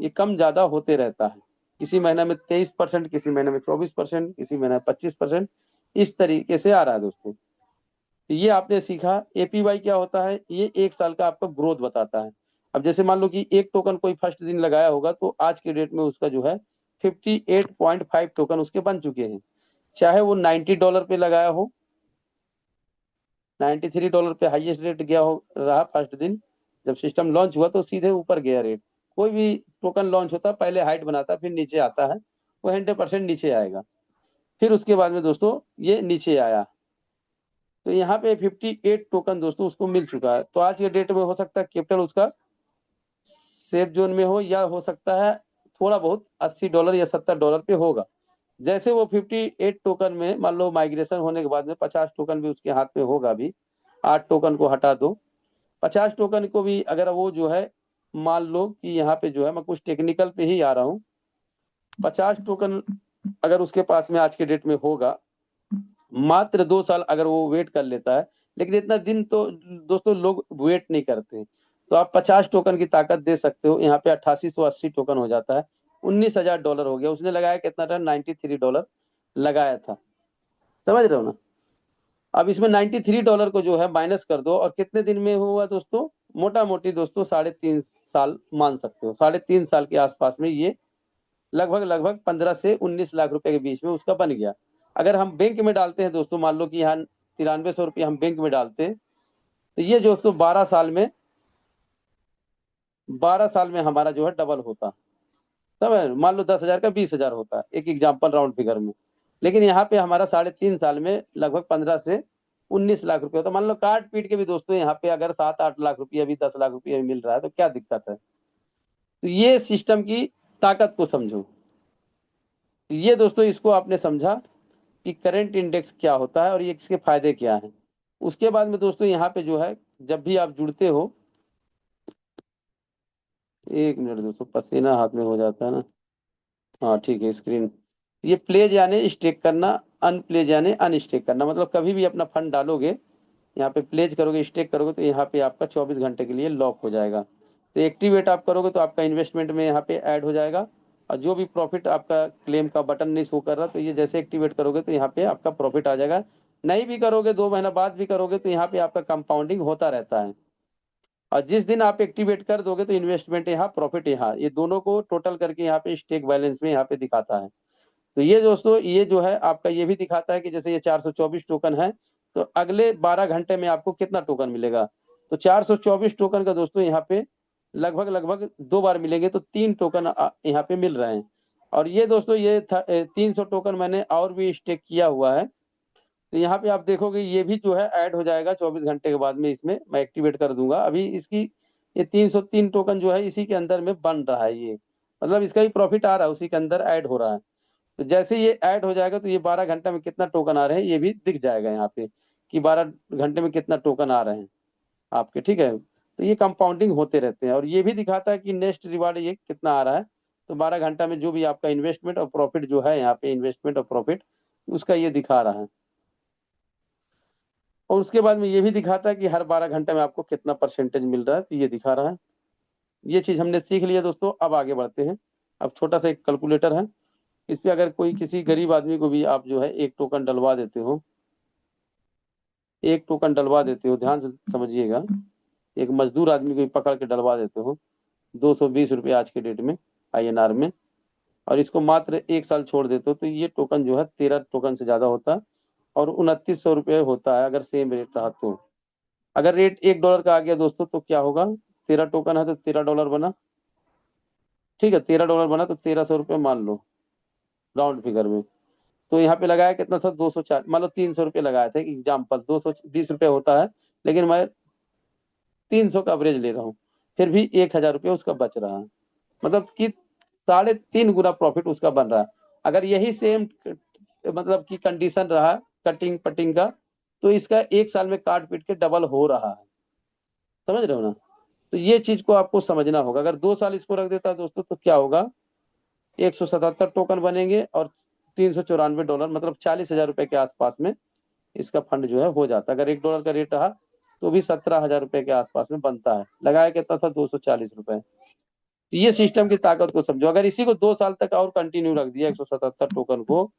ये कम ज्यादा होते रहता है। किसी महीने में 23%, किसी महीने में 24%, किसी महीने में 25%, इस तरीके से आ रहा है दोस्तों। तो ये आपने सीखा। एपीवाई क्या होता है, ये 1 साल का आपका ग्रोथ बताता है। अब जैसे मान लो कि एक टोकन कोई फर्स्ट दिन लगाया होगा तो आज के डेट में उसका जो है 58.5 टोकन उसके बन चुके हैं। चाहे वो $90 पे लगाया हो, $93 पे हाईएस्ट रेट गया हो रहा फर्स्ट दिन, जब सिस्टम लॉन्च हुआ तो सीधे ऊपर गया रेट। कोई भी टोकन लॉन्च होता पहले हाइट बनाता फिर नीचे आता है, वो 100% नीचे आएगा। फिर उसके बाद में दोस्तों ये नीचे आया, तो यहाँ पे 58 टोकन दोस्तों उसको मिल चुका है। तो आज के डेट में हो सकता है कैपिटल उसका सेफ जोन में हो, या हो सकता है थोड़ा बहुत $80 या $70 पे होगा। जैसे वो 58 टोकन में मान लो माइग्रेशन होने के बाद में 50 टोकन भी उसके हाथ में होगा। भी 8 टोकन को हटा दो, 50 टोकन को भी अगर वो जो है मान लो कि यहाँ पे जो है मैं कुछ टेक्निकल पे ही आ रहा हूँ, 50 टोकन अगर उसके पास में आज के डेट में होगा, मात्र 2 साल अगर वो वेट कर लेता है, लेकिन इतना दिन तो दोस्तों लोग वेट नहीं करते, तो आप 50 टोकन की ताकत दे सकते हो। यहाँ पे 8880 टोकन हो जाता है, $19,000 हो गया। उसने लगाया कितना था, $93 लगाया था, समझ रहे हो ना। अब इसमें $93 को जो है माइनस कर दो, और कितने दिन में हुआ दोस्तों, मोटा मोटी दोस्तों 3.5 साल मान सकते हो। 3.5 साल के आसपास में ये लगभग लगभग 15 से 19 लाख रुपए के बीच में उसका बन गया। अगर हम बैंक में डालते हैं दोस्तों, मान लो कि यहाँ 9300 रुपये हम बैंक में डालते हैं, तो ये दोस्तों 12 साल में हमारा जो है डबल होता। समझ, मान लो 10,000 का 20,000 होता, एक एग्जाम्पल राउंड फिगर में। लेकिन यहाँ पे हमारा 3.5 साल में लगभग 15 से 19 लाख रुपया। तो मान लो काट पीट के भी दोस्तों यहाँ पे अगर 7-8 लाख रुपया भी 10 लाख रुपया भी मिल रहा है तो क्या दिक्कत है। तो ये सिस्टम की ताकत को समझो। तो ये दोस्तों इसको आपने समझा कि करंट इंडेक्स क्या होता है और ये इसके फायदे क्या हैं। उसके बाद में दोस्तों यहाँ पे जो है जब भी आप जुड़ते हो, 1 मिनट दोस्तों, पसीना हाथ में हो जाता है ना। हाँ ठीक है, स्क्रीन। ये प्लेज यानी स्टेक करना, अनप्लेज यानी अनस्टेक करना। मतलब कभी भी अपना फंड डालोगे, यहाँ पे प्लेज करोगे, स्टेक करोगे, तो यहाँ पे आपका 24 घंटे के लिए लॉक हो जाएगा। तो एक्टिवेट आप करोगे तो आपका इन्वेस्टमेंट में यहाँ पे ऐड हो जाएगा। और जो भी प्रॉफिट आपका क्लेम का बटन नहीं शो कर रहा, तो ये जैसे एक्टिवेट करोगे तो यहाँ पे आपका प्रॉफिट आ जाएगा। नहीं भी करोगे, 2 महीना बाद भी करोगे, तो यहाँ पे आपका कंपाउंडिंग होता रहता है। और जिस दिन आप एक्टिवेट कर दोगे तो इन्वेस्टमेंट यहाँ, प्रॉफिट यहाँ, ये दोनों को टोटल करके यहाँ पे स्टेक बैलेंस में यहाँ पे दिखाता है। तो ये दोस्तों ये जो है आपका ये भी दिखाता है कि जैसे ये 424 टोकन है, तो अगले 12 घंटे में आपको कितना टोकन मिलेगा। तो 424 टोकन का दोस्तों यहाँ पे लगभग लगभग 2 बार मिलेंगे, तो 3 टोकन यहाँ पे मिल रहे हैं। और ये दोस्तों ये 300 टोकन मैंने और भी स्टेक किया हुआ है। तो यहाँ पे आप देखोगे ये भी जो है ऐड हो जाएगा 24 घंटे के बाद में। इसमें मैं एक्टिवेट कर दूंगा अभी इसकी। ये 303 टोकन जो है इसी के अंदर में बन रहा है, ये मतलब इसका भी प्रॉफिट आ रहा है, उसी के अंदर ऐड हो रहा है। तो जैसे ये ऐड हो जाएगा तो ये 12 घंटे में कितना टोकन आ रहे हैं ये भी दिख जाएगा यहाँ पे, कि 12 घंटे में कितना टोकन आ रहे हैं आपके, ठीक है। तो ये कंपाउंडिंग होते रहते हैं और ये भी दिखाता है कि नेक्स्ट रिवार्ड ये कितना आ रहा है। तो 12 घंटा में जो भी आपका इन्वेस्टमेंट और प्रॉफिट जो है यहाँ पे, इन्वेस्टमेंट और प्रॉफिट उसका ये दिखा रहा है। और उसके बाद में ये भी दिखाता है कि हर 12 घंटे में आपको कितना परसेंटेज मिल रहा है, तो ये दिखा रहा है। ये चीज हमने सीख लिया दोस्तों। अब आगे बढ़ते हैं। अब छोटा सा एक कैलकुलेटर है, इस पे अगर कोई किसी गरीब आदमी को भी आप जो है एक टोकन डलवा देते हो, एक टोकन डलवा देते हो, ध्यान से समझिएगा, एक मजदूर आदमी को भी पकड़ के डलवा देते हो 220 रुपये आज के डेट में INR में, और इसको मात्र 1 साल छोड़ देते हो, तो ये टोकन जो है 13 टोकन से ज्यादा होता है और 2900 रुपये होता है अगर सेम रेट रहा तो। अगर रेट $1 का आ गया दोस्तों तो क्या होगा, 13 टोकन है तो $13 बना, ठीक है, $13 बना तो 1300 रुपये मान लो राउंड फिगर में। तो यहाँ पे लगाया कितना था, 204, मान लो 300 रुपये लगाया था एग्जाम्पल, 220 रुपये होता है, लेकिन मैं 300 का एवरेज ले रहा हूँ, फिर भी 1000 रुपये उसका बच रहा है। मतलब कि 3.5 गुना प्रॉफिट उसका बन रहा है। अगर यही सेम मतलब कि कंडीशन रहा कटिंग पटिंग का, तो इसका 1 साल में काट पीट के डबल हो रहा है। समझ रहे हो ना। तो ये चीज को आपको समझना होगा। अगर 2 साल इसको रख देता है दोस्तों तो क्या होगा, 177 टोकन बनेंगे और $394, मतलब 40,000 रुपए के आसपास में इसका फंड जो है हो जाता है। अगर $1 का रेट रहा तो भी 17,000 रुपए के आसपास में बनता है। लगाया कितना था, 240 रुपए। तो ये सिस्टम की ताकत को समझो। अगर इसी को 2 साल तक और कंटिन्यू रख दिया 177 टोकन को,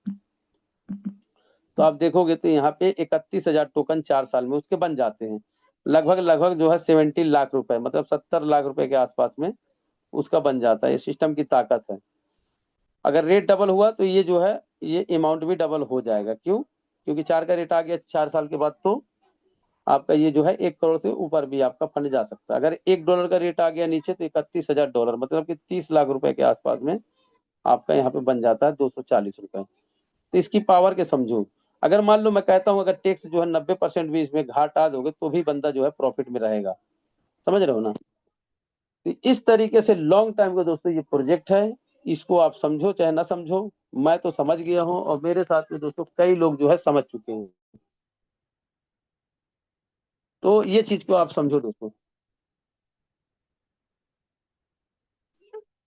तो आप देखोगे तो यहाँ पे 31,000 टोकन 4 साल में उसके बन जाते हैं। लगभग लगभग जो है 70 लाख रुपए, मतलब 70 लाख रुपए के आसपास में उसका बन जाता है। ये सिस्टम की ताकत है। अगर रेट डबल हुआ तो ये जो है ये अमाउंट भी डबल हो जाएगा। क्यों, क्योंकि 4 का रेट आ गया 4 साल के बाद, तो आपका ये जो है 1 करोड़ से ऊपर भी आपका फंड जा सकता है। अगर $1 का रेट आ गया नीचे तो 31,000 डॉलर, मतलब कि 30 लाख रुपए के आसपास में आपका यहाँ पे बन जाता है 240 रुपए। तो इसकी पावर के समझो। अगर मान लो मैं कहता हूँ अगर टैक्स जो है 90% भी इसमें घाटा दोगे तो भी बंदा जो है प्रॉफिट में रहेगा। समझ रहे हो ना। तो इस तरीके से लॉन्ग टाइम का दोस्तों ये प्रोजेक्ट है। इसको आप समझो चाहे ना समझो, मैं तो समझ गया हूँ और मेरे साथ में दोस्तों कई लोग जो है समझ चुके हैं। तो ये चीज को आप समझो दोस्तों।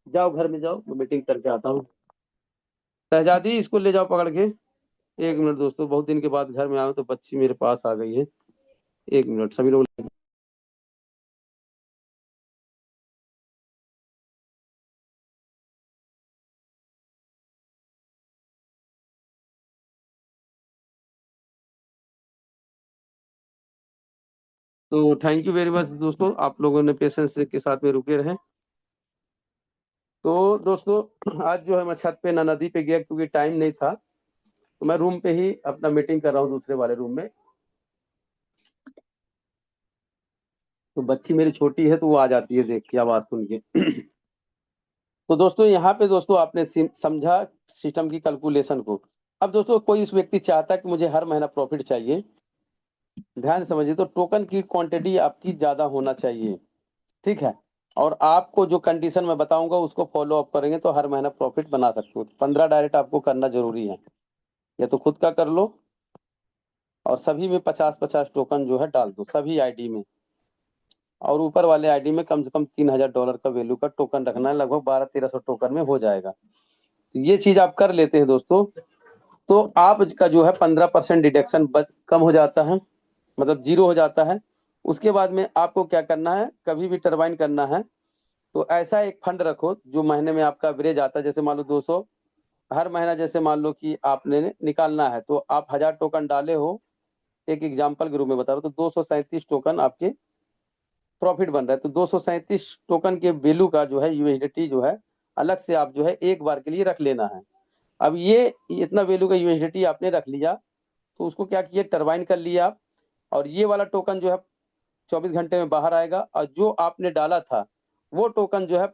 जाओ घर में जाओ, मैं मीटिंग करके आता हूँ। शहजादी इसको ले जाओ पकड़ के। 1 मिनट दोस्तों, बहुत दिन के बाद घर में आया हूं तो बच्ची मेरे पास आ गई है। 1 मिनट सभी लोग। तो थैंक यू वेरी मच दोस्तों, आप लोगों ने पेशेंस के साथ में रुके रहे। तो दोस्तों आज जो है मैं छत पे ना नदी पे गया क्योंकि टाइम नहीं था, तो मैं रूम पे ही अपना मीटिंग कर रहा हूँ दूसरे वाले रूम में। तो बच्ची मेरी छोटी है तो वो आ जाती है देख के आवाज सुन के। तो दोस्तों यहाँ पे दोस्तों आपने समझा सिस्टम की कैलकुलेशन को। अब दोस्तों कोई इस व्यक्ति चाहता है कि मुझे हर महीना प्रॉफिट चाहिए, ध्यान से समझिए, तो टोकन की क्वांटिटी आपकी ज्यादा होना चाहिए, ठीक है। और आपको जो कंडीशन मैं बताऊंगा उसको फॉलो अप करेंगे तो हर महीना प्रॉफिट बना सकते हो। 15 डायरेक्ट आपको करना जरूरी है, या तो खुद का कर लो, और सभी में 50-50 टोकन जो है डाल दो सभी आईडी में, और ऊपर वाले आईडी में कम से कम $3000 का वैल्यू का टोकन रखना है, लगभग 1200-1300 टोकन में हो जाएगा। तो ये चीज आप कर लेते हैं दोस्तों, तो आपका जो है 15% डिडक्शन कम हो जाता है, मतलब जीरो हो जाता है। उसके बाद में आपको क्या करना है, कभी भी टरबाइन करना है तो ऐसा एक फंड रखो जो महीने में आपका एवरेज आता है। जैसे मान लो 200 हर महीना, जैसे मान लो कि आपने निकालना है तो आप 1000 टोकन डाले हो, एक एग्जाम्पल के रूप में बता रहा हूँ, तो 237 टोकन आपके प्रॉफिट बन रहा है। तो 237 टोकन के वैल्यू का जो है यूएसडीटी जो है अलग से आप जो है एक बार के लिए रख लेना है। अब ये इतना वैल्यू का यूएसडीटी आपने रख लिया, तो उसको क्या किए, टरबाइन कर लिया आप, और ये वाला टोकन जो है 24 घंटे में बाहर आएगा, और जो आपने डाला था वो टोकन जो है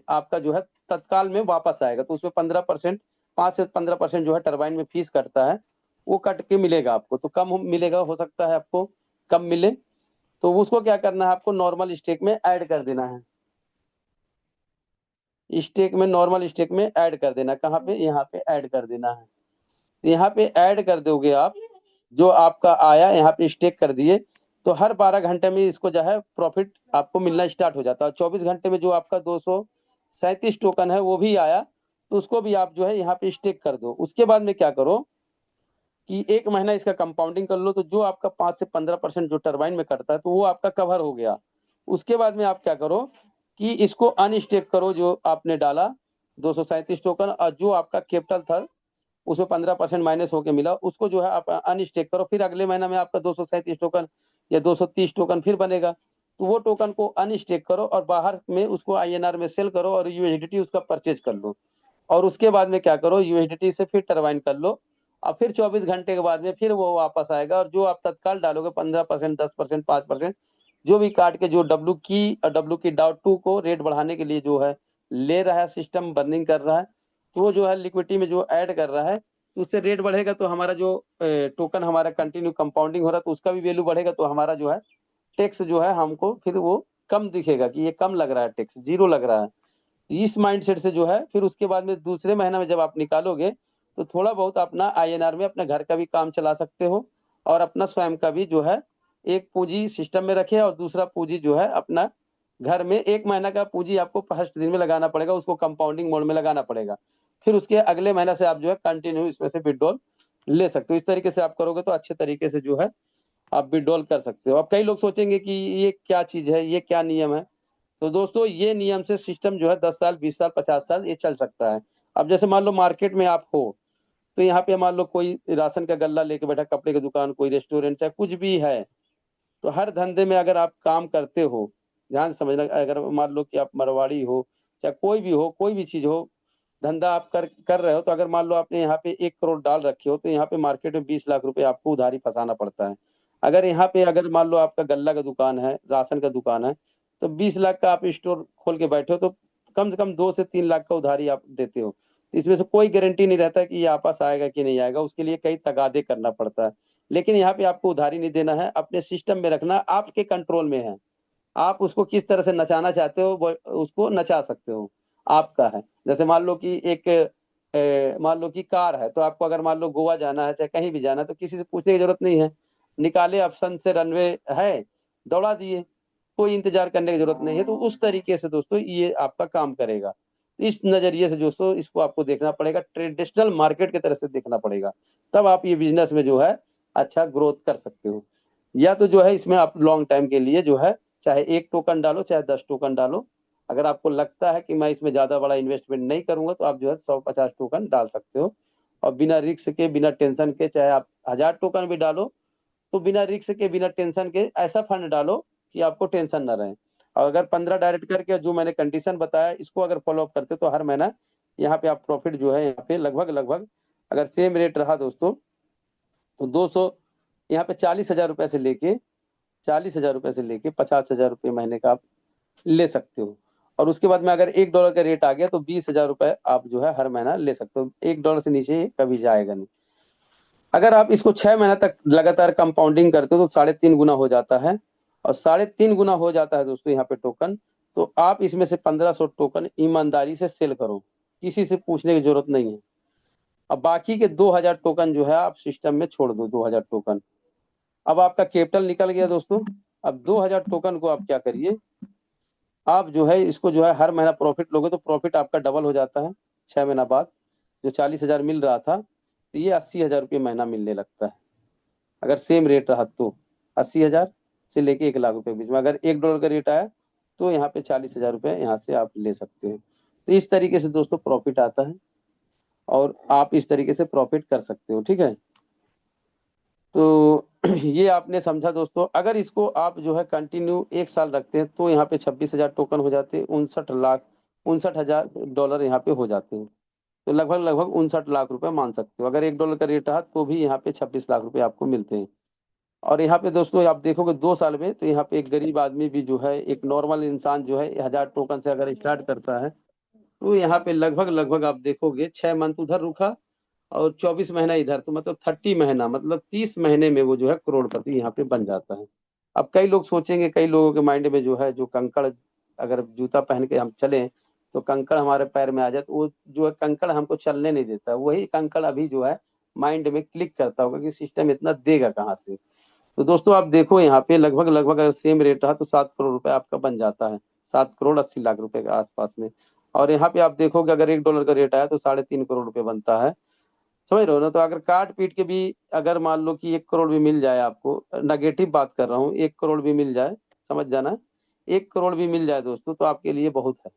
आपका जो है तत्काल में वापस आएगा। तो उसमें 15%, 5 से 15% जो है टरबाइन में फीस कटता है, वो कट के मिलेगा आपको। तो कम मिलेगा, हो सकता है आपको कम मिले, तो उसको क्या करना है, आपको नॉर्मल स्टेक में ऐड कर देना है। स्टेक में, नॉर्मल स्टेक में ऐड कर देना, कहाँ पे, यहाँ पे ऐड कर देना है। यहाँ पे ऐड कर दोगे आप, जो आपका आया यहाँ पे स्टेक कर दिए, तो हर 12 घंटे में इसको जो है प्रॉफिट आपको मिलना स्टार्ट हो जाता है। 24 घंटे में जो आपका 237 टोकन है वो भी आया, तो उसको भी आप जो है यहाँ पे स्टेक कर दो। उसके बाद में क्या करो कि एक महीना इसका कंपाउंडिंग कर लो, तो जो आपका 5 से 15% जो टरबाइन में कटता है तो वो आपका कवर हो गया। उसके बाद में आप क्या करो कि इसको अनस्टेक करो, जो आपने डाला 237 टोकन, और जो आपका कैपिटल था उसमें 15% माइनस होके मिला, उसको जो है आप अनस्टेक करो। फिर अगले महीना में आपका 237 टोकन या 230 टोकन फिर बनेगा, तो वो टोकन को अनस्टेक करो और बाहर में उसको आईएनआर में सेल करो और यूएसडीटी उसका परचेज कर लो। और उसके बाद में क्या करो, यूएसडीटी से फिर टरबाइन कर लो, और फिर 24 घंटे के बाद में फिर वो वापस आएगा, और जो आप तत्काल डालोगे 15%, 10%, 5%, जो भी काट के, जो डब्ल्यू की और डब्ल्यू की डॉट टू को रेट बढ़ाने के लिए जो है ले रहा है, सिस्टम बर्निंग कर रहा है, तो वो जो है लिक्विडिटी में जो ऐड कर रहा है, तो उससे रेट बढ़ेगा, तो हमारा जो टोकन हमारा कंटिन्यू कंपाउंडिंग हो रहा है तो उसका भी वैल्यू बढ़ेगा, तो हमारा जो है टैक्स जो है हमको फिर वो कम दिखेगा कि ये कम लग रहा है, टैक्स जीरो लग रहा है। इस माइंडसेट से जो है फिर उसके बाद में दूसरे महीना में जब आप निकालोगे, तो थोड़ा बहुत अपना आईएनआर में अपने घर का भी काम चला सकते हो, और अपना स्वयं का भी जो है एक पूंजी सिस्टम में रखे, और दूसरा पूंजी जो है अपना घर में, एक महीना का पूंजी आपको फर्स्ट दिन में लगाना पड़ेगा, उसको कंपाउंडिंग मोड में लगाना पड़ेगा। फिर उसके अगले महीना से आप जो है कंटिन्यू इसमें से विड्रॉल ले सकते हो। इस तरीके से आप करोगे तो अच्छे तरीके से जो है आप विड्रॉल कर सकते हो। अब कई लोग सोचेंगे कि ये क्या चीज है, ये क्या नियम है। तो दोस्तों ये नियम से सिस्टम जो है 10 साल, 20 साल, 50 साल ये चल सकता है। अब जैसे मान लो मार्केट में आप हो, तो यहाँ पे मान लो कोई राशन का गल्ला लेके बैठा, कपड़े की दुकान, कोई रेस्टोरेंट, चाहे कुछ भी है, तो हर धंधे में अगर आप काम करते हो, ध्यान से समझना, अगर मान लो कि आप मरवाड़ी हो, चाहे कोई भी हो, कोई भी चीज हो, धंधा आप कर कर रहे हो, तो अगर मान लो आपने यहाँ पे 1 करोड़ डाल रखे हो, तो यहाँ पे मार्केट में 20 लाख रुपए आपको उधारी फंसाना पड़ता है। अगर यहाँ पे, अगर मान लो आपका गल्ला का दुकान है, राशन का दुकान है, तो 20 लाख का आप स्टोर खोल के बैठे हो, तो कम से कम 2 से 3 लाख का उधारी आप देते हो। तो इसमें से कोई गारंटी नहीं रहता कि ये आपस आएगा कि नहीं आएगा, उसके लिए कई तगादे करना पड़ता है। लेकिन यहाँ पे आपको उधारी नहीं देना है, अपने सिस्टम में रखना, आपके कंट्रोल में है। आप उसको किस तरह से नचाना चाहते हो उसको नचा सकते हो, आपका है। जैसे मान लो कि एक मान लो कि कार है, तो आपको अगर मान लो गोवा जाना है, चाहे कहीं भी जाना है, तो किसी से पूछने की जरूरत नहीं है, निकाले ऑप्शन से, रनवे है, दौड़ा दिए, कोई इंतजार करने की जरूरत नहीं है। तो उस तरीके से दोस्तों ये आपका काम करेगा। इस नजरिए से दोस्तों इसको आपको देखना पड़ेगा, ट्रेडिशनल मार्केट की तरह से देखना पड़ेगा, तब आप ये बिजनेस में जो है अच्छा ग्रोथ कर सकते हो। या तो जो है इसमें आप लॉन्ग टाइम के लिए जो है, चाहे 1 टोकन डालो, चाहे 10 टोकन डालो। अगर आपको लगता है कि मैं इसमें ज्यादा बड़ा इन्वेस्टमेंट नहीं करूंगा, तो आप जो है 150 टोकन डाल सकते हो, और बिना रिस्क के, बिना टेंशन के, चाहे आप 1000 टोकन भी डालो, तो बिना रिस्क के, बिना टेंशन के ऐसा फंड डालो कि आपको टेंशन ना रहे। और अगर 15 डायरेक्ट करके जो मैंने कंडीशन बताया इसको अगर फॉलो अप करते, तो हर महीना यहाँ पे आप प्रॉफिट जो है यहाँ पे लगभग लगभग, अगर सेम रेट रहा दोस्तों, तो 200, यहाँ पे 40,000 रुपए से लेके, 40,000 रुपए से लेके 50,000 रुपये महीने का आप ले सकते हो। और उसके बाद में अगर $1 का रेट आ गया, तो 20,000 रुपए आप जो है हर महीना ले सकते हो। $1 से नीचे ये कभी जाएगा नहीं। अगर आप इसको 6 महीना तक लगातार कंपाउंडिंग करते हो तो 3.5 गुना हो जाता है, और 3.5 गुना हो जाता है दोस्तों यहाँ पे टोकन। तो आप इसमें से 1500 टोकन ईमानदारी से सेल करो, किसी से पूछने की जरूरत नहीं है। अब बाकी के 2000 टोकन जो है आप सिस्टम में छोड़ दो, 2000 टोकन। अब आपका कैपिटल निकल गया दोस्तों। अब 2000 टोकन को आप क्या करिए, आप जो है इसको जो है हर महीना प्रॉफिट लोगे तो प्रॉफिट आपका डबल हो जाता है। 6 महीना बाद जो 40,000 मिल रहा था, तो ये 80,000 रुपये महीना मिलने लगता है, अगर सेम रेट रहा तो। 80,000 से लेके 1 लाख रुपए के बीच में, अगर $1 का रेट आया तो यहाँ पे 40,000 रुपये यहाँ से आप ले सकते हैं। तो इस तरीके से दोस्तों प्रॉफिट आता है, और आप इस तरीके से प्रॉफिट कर सकते हो, ठीक है। तो ये आपने समझा दोस्तों। अगर इसको आप जो है कंटिन्यू 1 साल रखते हैं तो यहाँ पे 26,000 टोकन हो जाते हैं, 59,59,000 डॉलर यहाँ पे हो जाते हैं। तो लगभग लगभग 59 लाख रुपए मान सकते हो। अगर $1 का रेट रहा तो भी यहाँ पे 26 लाख रुपए आपको मिलते हैं। और यहाँ पे दोस्तों आप देखोगे 2 साल में, तो यहाँ पे एक गरीब आदमी भी जो है, एक नॉर्मल इंसान जो है 1000 टोकन से अगर स्टार्ट करता है, तो यहाँ पे लगभग लगभग आप देखोगे 6 मंथ उधर रुका और 24 महीना इधर, तो मतलब 30 महीना, मतलब 30 महीने में वो जो है करोड़पति यहाँ पे बन जाता है। अब कई लोग सोचेंगे, कई लोगों के माइंड में जो है, जो कंकड़, अगर जूता पहन के हम चले तो कंकड़ हमारे पैर में आ जाए, तो वो जो है कंकड़ हमको चलने नहीं देता, वही कंकड़ अभी जो है माइंड में क्लिक करता होगा कि सिस्टम इतना देगा कहाँ से। तो दोस्तों आप देखो यहाँ पे लगभग लगभग अगर सेम रेट रहा तो 7 करोड़ रुपए आपका बन जाता है, 7 करोड़ 80 लाख रुपए के आसपास में। और यहाँ पे आप देखोगे अगर $1 का रेट आया तो 3.5 करोड़ रुपए बनता है, समझ रहे हो ना। तो अगर काट पीट के भी अगर मान लो कि 1 करोड़ भी मिल जाए आपको, नेगेटिव बात कर रहा हूँ, 1 करोड़ भी मिल जाए, समझ जाना, 1 करोड़ भी मिल जाए दोस्तों तो आपके लिए बहुत है।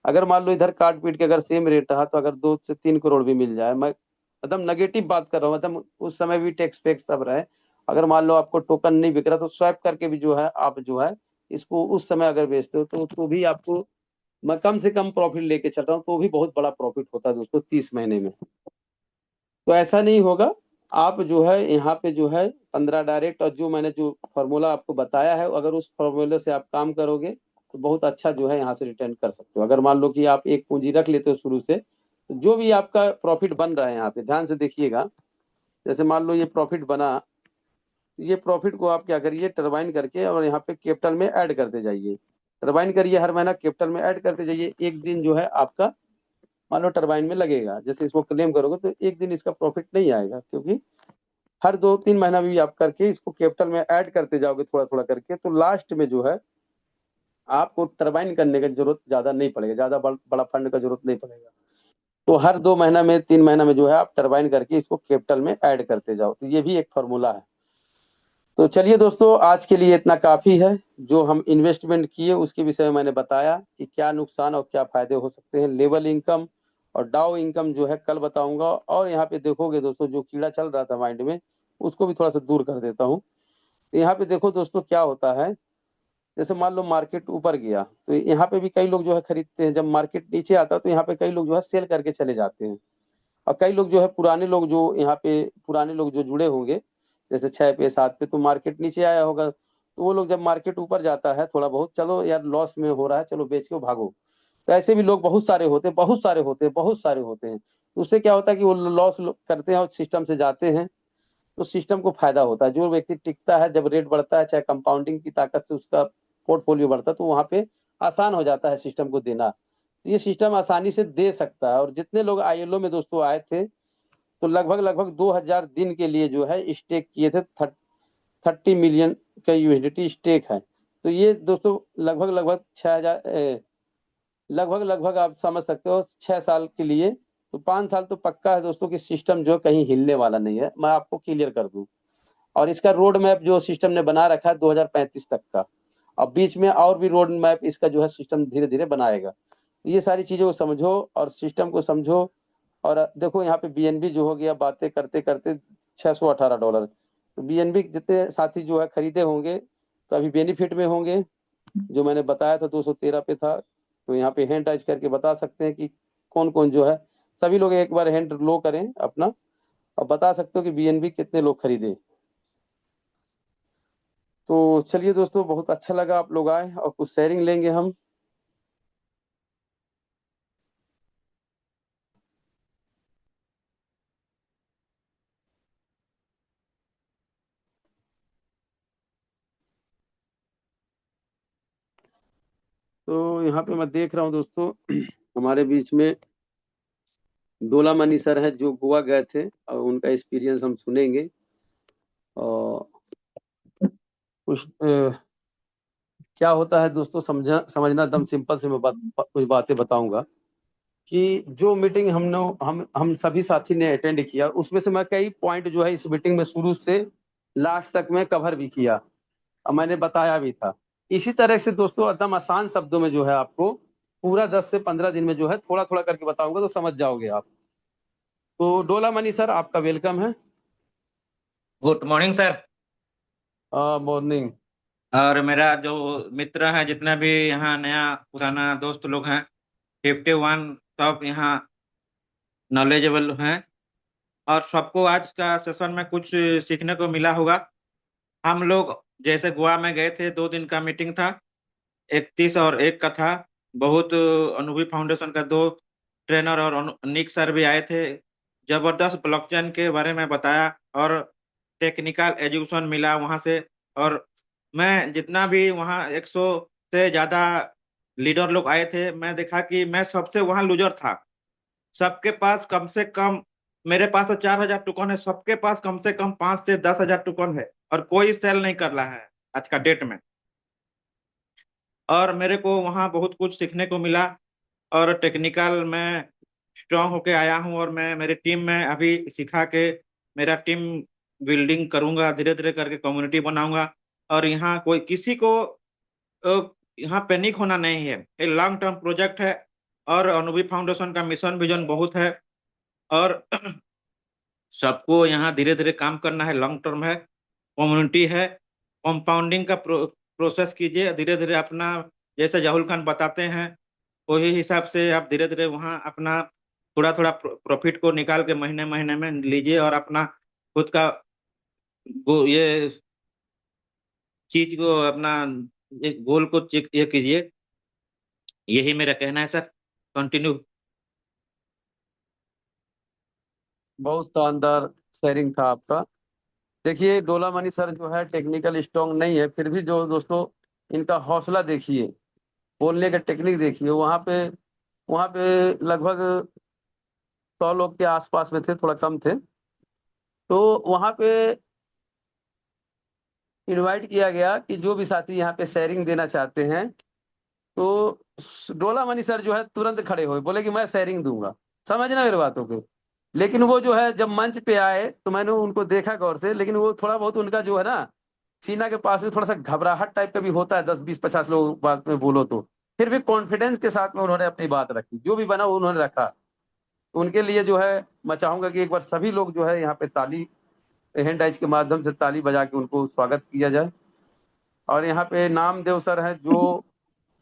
अगर मान लो इधर काट पीट के अगर सेम रेट रहा तो अगर 2 से 3 करोड़ भी मिल जाए, मैं एकदम नेगेटिव बात कर रहा हूँ, मतलब उस समय भी टैक्स फैक्स सब रहे। अगर मान लो आपको टोकन नहीं बिक रहा तो स्वैप करके भी जो है आप जो है इसको उस समय अगर बेचते हो तो भी आपको, मैं कम से कम प्रॉफिट लेके चल रहा हूँ तो भी बहुत बड़ा प्रॉफिट होता है दोस्तों 30 महीने में। तो ऐसा नहीं होगा। आप जो है यहाँ पे जो है 15 डायरेक्ट, और जो मैंने जो फॉर्मूला आपको बताया है, अगर उस फॉर्मूले से आप काम करोगे तो बहुत अच्छा जो है यहाँ से रिटर्न कर सकते हो। अगर मान लो कि आप एक पूंजी रख लेते हो शुरू से, तो जो भी आपका प्रॉफिट बन रहा है यहाँ पे ध्यान से देखिएगा। जैसे मान लो ये प्रॉफिट बना, तो ये प्रॉफिट को आप क्या करिए, टरबाइन करके और यहाँ पे कैपिटल में ऐड करते जाइए। टरबाइन करिए हर महीना, कैपिटल में ऐड करते जाइए। एक दिन जो है आपका मान लो टरबाइन में लगेगा, जैसे इसको क्लेम करोगे तो एक दिन इसका प्रॉफिट नहीं आएगा, क्योंकि हर 2-3 महीना भी आप करके इसको कैपिटल में ऐड करते जाओगे थोड़ा थोड़ा करके, तो लास्ट में जो है आपको टरबाइन करने की जरूरत ज्यादा नहीं पड़ेगा, ज्यादा बड़ा फंड का जरूरत नहीं पड़ेगा। तो हर 2 महीना में 3 महीना में जो है आप टरबाइन करके इसको कैपिटल में ऐड करते जाओ, तो ये भी एक फॉर्मूला है। तो चलिए दोस्तों आज के लिए इतना काफी है। जो हम इन्वेस्टमेंट किए उसके विषय में मैंने बताया कि क्या नुकसान और क्या फायदे हो सकते हैं। लेवल इनकम और डाउ इनकम जो है कल बताऊंगा। और यहाँ पे देखोगे दोस्तों जो कीड़ा चल रहा था माइंड में, उसको भी थोड़ा सा दूर कर देता हूँ। तो यहाँ पे देखो दोस्तों क्या होता है, जैसे मान लो मार्केट ऊपर गया तो यहाँ पे भी कई लोग जो है खरीदते हैं, जब मार्केट नीचे आता है तो यहाँ पे कई लोग जो है सेल करके चले जाते हैं। और कई लोग जो है पुराने लोग जो यहाँ पे पुराने लोग जो जुड़े होंगे, जैसे 6 पे 7 पे, तो मार्केट नीचे आया होगा तो वो लोग जब मार्केट ऊपर जाता है थोड़ा बहुत, चलो यार लॉस में हो रहा है, चलो बेच के भागो। तो ऐसे भी लोग बहुत सारे होते हैं, बहुत सारे होते हैं, बहुत सारे होते हैं। तो उससे क्या होता है कि वो लॉस करते हैं और सिस्टम से जाते हैं, तो सिस्टम को फायदा होता है। जो व्यक्ति टिकता है, जब रेट बढ़ता है, चाहे कंपाउंडिंग की ताकत से उसका पोर्टफोलियो बढ़ता है, तो वहां पे आसान हो जाता है सिस्टम को देना। तो ये सिस्टम आसानी से दे सकता है। और जितने लोग आईएलओ में दोस्तों आए थे, तो लगभग लगभग 2000 दिन के लिए जो है स्टेक किए थे। 30 मिलियन का यूएसडीटी स्टेक है। तो ये दोस्तों लगभग लगभग 6000, लगभग लगभग आप समझ सकते हो 6 साल के लिए। तो 5 साल तो पक्का है दोस्तों कि सिस्टम जो कहीं हिलने वाला नहीं है, मैं आपको क्लियर कर दूं। और इसका रोड मैप जो सिस्टम ने बना रखा है 2035 तक का। अब बीच में और भी रोड मैप इसका जो है सिस्टम धीरे धीरे बनाएगा। ये सारी चीजों को समझो और सिस्टम को समझो। और देखो यहाँ पे बीएनबी जो हो गया, बातें करते करते $618। तो बीएनबी जितने साथी जो है खरीदे होंगे तो अभी बेनिफिट में होंगे। जो मैंने बताया था 213 पे था, तो यहाँ पे हैंड टच करके बता सकते हैं कि कौन कौन जो है। सभी लोग एक बार हैंड लो करें अपना और बता सकते हो कि बीएनबी कितने लोग खरीदे। तो चलिए दोस्तों बहुत अच्छा लगा आप लोग आए और कुछ शेयरिंग लेंगे हम। तो यहाँ पे मैं देख रहा हूँ दोस्तों हमारे बीच में डोला मनी सर है जो गोवा गए थे और उनका एक्सपीरियंस हम सुनेंगे। और कुछ क्या होता है दोस्तों, समझना एकदम सिंपल से मैं कुछ बातें बताऊंगा कि जो मीटिंग हमने हम सभी साथी ने अटेंड किया उसमें से मैं कई पॉइंट जो है इस मीटिंग में शुरू से लास्ट तक में कवर भी किया और मैंने बताया भी था। इसी तरह से दोस्तों एकदम आसान शब्दों में जो है आपको पूरा 10 से 15 दिन में जो है थोड़ा थोड़ा करके बताऊंगा तो समझ जाओगे आप। तो डोला मनी सर आपका वेलकम है। Good morning sir. मॉर्निंग। और मेरा जो मित्र है, जितने भी यहाँ नया पुराना दोस्त लोग हैं, 51 सब यहाँ नॉलेजेबल हैं। और सबको आज का सेशन में कुछ सीखने को मिला होगा। हम लोग जैसे गोवा में गए थे, 2 दिन का मीटिंग था। 31 और 1 का था। बहुत अनुभवी फाउंडेशन का 2 ट्रेनर और निक सर भी आए थे। जबरदस्त ब्लॉकचेन के बारे में बताया और टेक्निकल एजुकेशन मिला वहां से। और मैं जितना भी वहाँ 100 से ज्यादा लीडर लोग आए थे, मैं देखा कि मैं सबसे वहाँ लूजर था। सबके पास कम से कम, मेरे पास तो 4,000 टोकन है, सबके पास कम से कम 5 से 10,000 टोकन है और कोई सेल नहीं कर रहा है आज का डेट में। और मेरे को वहाँ बहुत कुछ सीखने को मिला। और टेक्निकल मैं स्ट्रांग होके आया हूँ और मैं मेरे टीम में अभी सिखा के मेरा टीम बिल्डिंग करूंगा, धीरे धीरे करके कम्युनिटी बनाऊंगा। और यहाँ कोई किसी को यहाँ पैनिक होना नहीं है। ये लॉन्ग टर्म प्रोजेक्ट है और अनुभवी फाउंडेशन का मिशन विजन बहुत है। और सबको यहाँ धीरे धीरे काम करना है, लॉन्ग टर्म है, कम्युनिटी है। कंपाउंडिंग का प्रोसेस कीजिए धीरे धीरे अपना, जैसे राहुल खान बताते हैं वही हिसाब से आप धीरे धीरे वहाँ अपना थोड़ा थोड़ा प्रॉफिट को निकाल के महीने महीने में लीजिए और अपना खुद का ये चीज को अपना एक गोल को चेक ये कीजिए। यही मेरा कहना है सर। कंटिन्यू। बहुत शानदार शेयरिंग था आपका। देखिए डोला मनी सर जो है टेक्निकल स्ट्रांग नहीं है, फिर भी जो दोस्तों इनका हौसला देखिए, बोलने का टेक्निक देखिए। वहाँ पे लगभग 100 लोग के आसपास में थे, थोड़ा कम थे। तो वहाँ पे इनवाइट किया गया कि जो भी साथी यहाँ पे शेयरिंग देना चाहते हैं, तो डोला मनी सर जो है तुरंत खड़े हुए, बोले कि मैं शेयरिंग दूंगा। समझना मेरी बातों को। लेकिन वो जो है जब मंच पे आए तो मैंने उनको देखा गौर से, लेकिन वो थोड़ा बहुत उनका जो है ना सीना के पास में थोड़ा सा घबराहट टाइप का भी होता है, 10 20 50 लोग बात में बोलो तो। फिर भी कॉन्फिडेंस के साथ में उन्होंने अपनी बात रखी, जो भी बना वो उन्होंने रखा। तो उनके लिए जो है मैं चाहूंगा कि एक बार सभी लोग जो है यहाँ पे ताली, हैंड राइज के माध्यम से ताली बजा के उनको स्वागत किया जाए। और यहाँ पे नामदेव सर है जो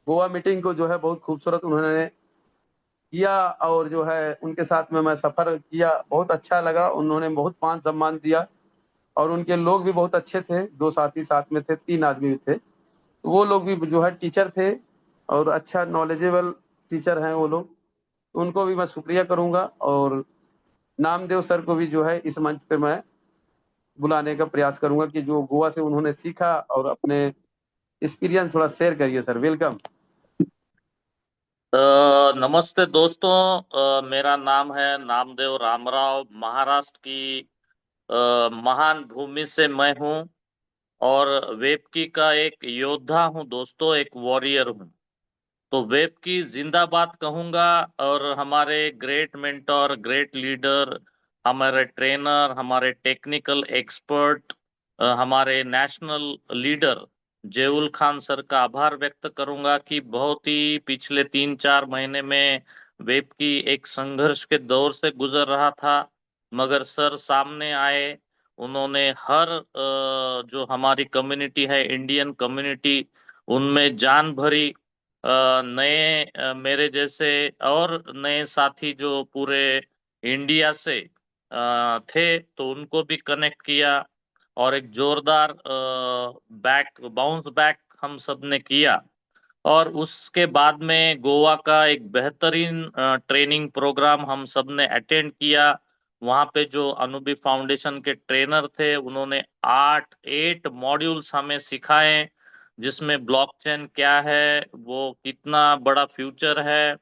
गोवा मीटिंग को जो है बहुत खूबसूरत उन्होंने किया। और जो है उनके साथ में मैं सफर किया, बहुत अच्छा लगा, उन्होंने बहुत मान सम्मान दिया। और उनके लोग भी बहुत अच्छे थे, 2 साथी साथ में थे, 3 आदमी भी थे। वो लोग भी जो है टीचर थे और अच्छा नॉलेजेबल टीचर हैं वो लोग। उनको भी मैं शुक्रिया करूंगा। और नामदेव सर को भी जो है इस मंच पे मैं बुलाने का प्रयास करूंगा कि जो गोवा से उन्होंने सीखा और अपने एक्सपीरियंस थोड़ा शेयर करिए सर। वेलकम। नमस्ते दोस्तों। मेरा नाम है नामदेव रामराव। महाराष्ट्र की महान भूमि से मैं हूँ और वेबकी का एक योद्धा हूँ दोस्तों, एक वॉरियर हूँ। तो वेबकी जिंदाबाद कहूंगा। और हमारे ग्रेट मेंटर, ग्रेट लीडर, हमारे ट्रेनर, हमारे टेक्निकल एक्सपर्ट, हमारे नेशनल लीडर जेउल खान सर का आभार व्यक्त करूंगा कि बहुत ही पिछले 3 4 महीने में वेब की एक संघर्ष के दौर से गुजर रहा था, मगर सर सामने आए। उन्होंने हर जो हमारी कम्युनिटी है, इंडियन कम्युनिटी, उनमें जान भरी। नए मेरे जैसे और नए साथी जो पूरे इंडिया से थे, तो उनको भी कनेक्ट किया और एक जोरदार बाउंस बैक हम सब ने किया। और उसके बाद में गोवा का एक बेहतरीन ट्रेनिंग प्रोग्राम हम सब ने अटेंड किया। वहाँ पे जो अनुभवी फाउंडेशन के ट्रेनर थे, उन्होंने 8 8 मॉड्यूल्स हमें सिखाए। जिसमें ब्लॉकचेन क्या है, वो कितना बड़ा फ्यूचर है,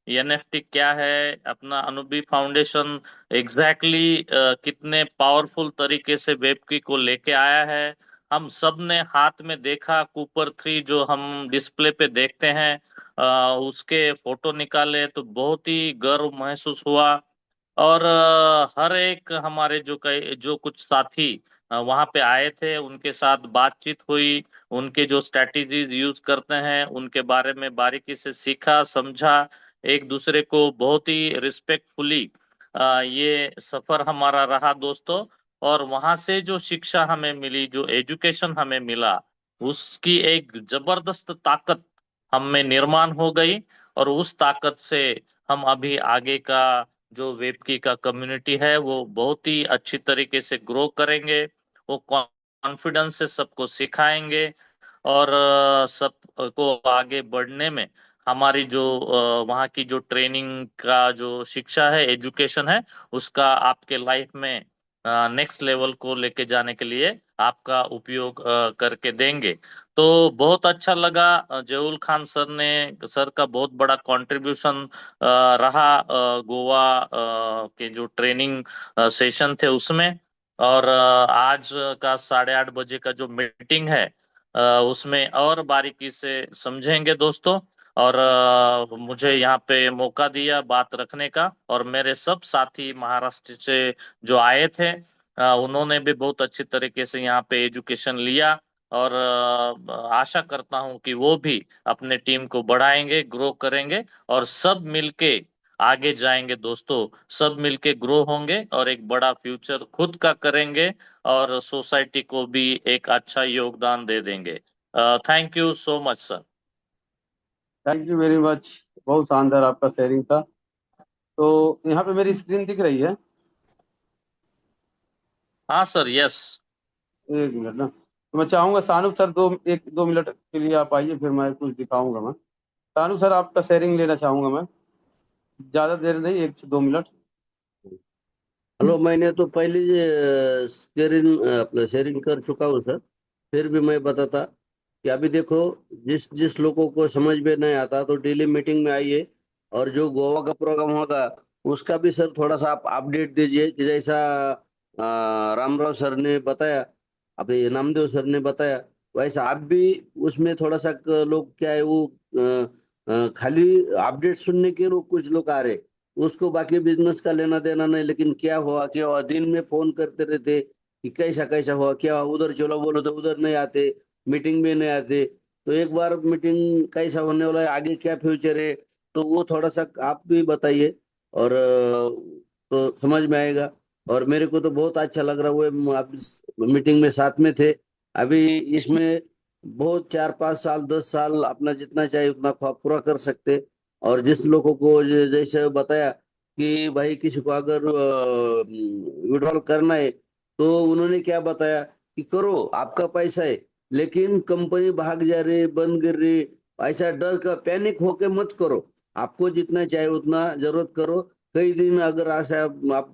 एनएफटी क्या है, अपना अनुभवी फाउंडेशन एग्जैक्टली कितने पावरफुल तरीके से वेबकी को लेके आया है। हम सब ने हाथ में देखा कूपर 3 जो हम डिस्प्ले पे देखते हैं, उसके फोटो निकाले तो बहुत ही गर्व महसूस हुआ। और हर एक हमारे जो कई जो कुछ साथी वहां पे आए थे उनके साथ बातचीत हुई, उनके जो स्ट्रेटजीज यूज करते हैं उनके बारे में बारीकी से सीखा समझा, एक दूसरे को बहुत ही रिस्पेक्टफुली ये सफर हमारा रहा दोस्तों। और वहां से जो शिक्षा हमें मिली, जो एजुकेशन हमें मिला, उसकी एक जबरदस्त ताकत हम में निर्माण हो गई। और उस ताकत से हम अभी आगे का जो वेबकी का कम्युनिटी है वो बहुत ही अच्छी तरीके से ग्रो करेंगे। वो कॉन्फिडेंस से सबको सिखाएंगे और सबको आगे बढ़ने में हमारी जो वहाँ की जो ट्रेनिंग का जो शिक्षा है, एजुकेशन है, उसका आपके लाइफ में नेक्स्ट लेवल को लेके जाने के लिए आपका उपयोग करके देंगे। तो बहुत अच्छा लगा। जयूल खान सर का बहुत बड़ा कंट्रीब्यूशन रहा गोवा के जो ट्रेनिंग सेशन थे उसमें। और आज का 8:30 बजे का जो मीटिंग है उसमें और बारीकी से समझेंगे दोस्तों। और मुझे यहाँ पे मौका दिया बात रखने का, और मेरे सब साथी महाराष्ट्र से जो आए थे उन्होंने भी बहुत अच्छी तरीके से यहाँ पे एजुकेशन लिया। और आशा करता हूँ कि वो भी अपने टीम को बढ़ाएंगे, ग्रो करेंगे, और सब मिलके आगे जाएंगे दोस्तों। सब मिलके ग्रो होंगे और एक बड़ा फ्यूचर खुद का करेंगे और सोसाइटी को भी एक अच्छा योगदान दे देंगे। Thank you so much sir. Thank you very much. बहुत शानदार आपका शेयरिंग था। तो यहाँ पे मेरी स्क्रीन दिख रही है? हाँ सर, यस। एक मिनट ना, तो मैं चाहूंगा सानू सर 2 मिनट के लिए आप आइए, फिर मैं कुछ दिखाऊंगा। मैं सानू सर आपका शेयरिंग लेना चाहूंगा मैं, ज्यादा देर नहीं, 1 से 2 मिनट। हेलो, मैंने तो पहले शेयरिंग अपना शेयरिंग कर चुका हूँ सर। फिर भी मैं बताता कि अभी देखो, जिस जिस लोगों को समझ में नहीं आता तो डेली मीटिंग में आइए। और जो गोवा का प्रोग्राम होगा उसका भी सर थोड़ा सा आप अपडेट दीजिए कि जैसा रामराव सर ने बताया, अभी नामदेव सर ने बताया, वैसा आप भी उसमें थोड़ा सा लोग क्या है वो खाली अपडेट सुनने के लोग कुछ लोग आ रहे, उसको बाकी बिजनेस का लेना देना नहीं, लेकिन क्या हुआ दिन में फोन करते रहते कि कैसा कैसा हुआ, क्या हुआ, उधर चलो बोलो तो उधर नहीं आते, मीटिंग में नहीं आते। तो एक बार मीटिंग कैसा होने वाला है, आगे क्या फ्यूचर है, तो वो थोड़ा सा आप भी बताइए। और तो समझ में आएगा। और मेरे को तो बहुत अच्छा लग रहा है, वो आप मीटिंग में साथ में थे। अभी इसमें बहुत 4 5 साल 10 साल अपना जितना चाहिए उतना ख्वाब पूरा कर सकते। और जिस लोगों को जैसे बताया कि भाई किसी को अगर विड्रॉल करना है, तो उन्होंने क्या बताया कि करो, आपका पैसा है, लेकिन कंपनी भाग जा रही, बंद गिर रही, ऐसा डर का पैनिक होके मत करो। आपको जितना चाहिए उतना जरूरत करो। कई दिन अगर ऐसा आप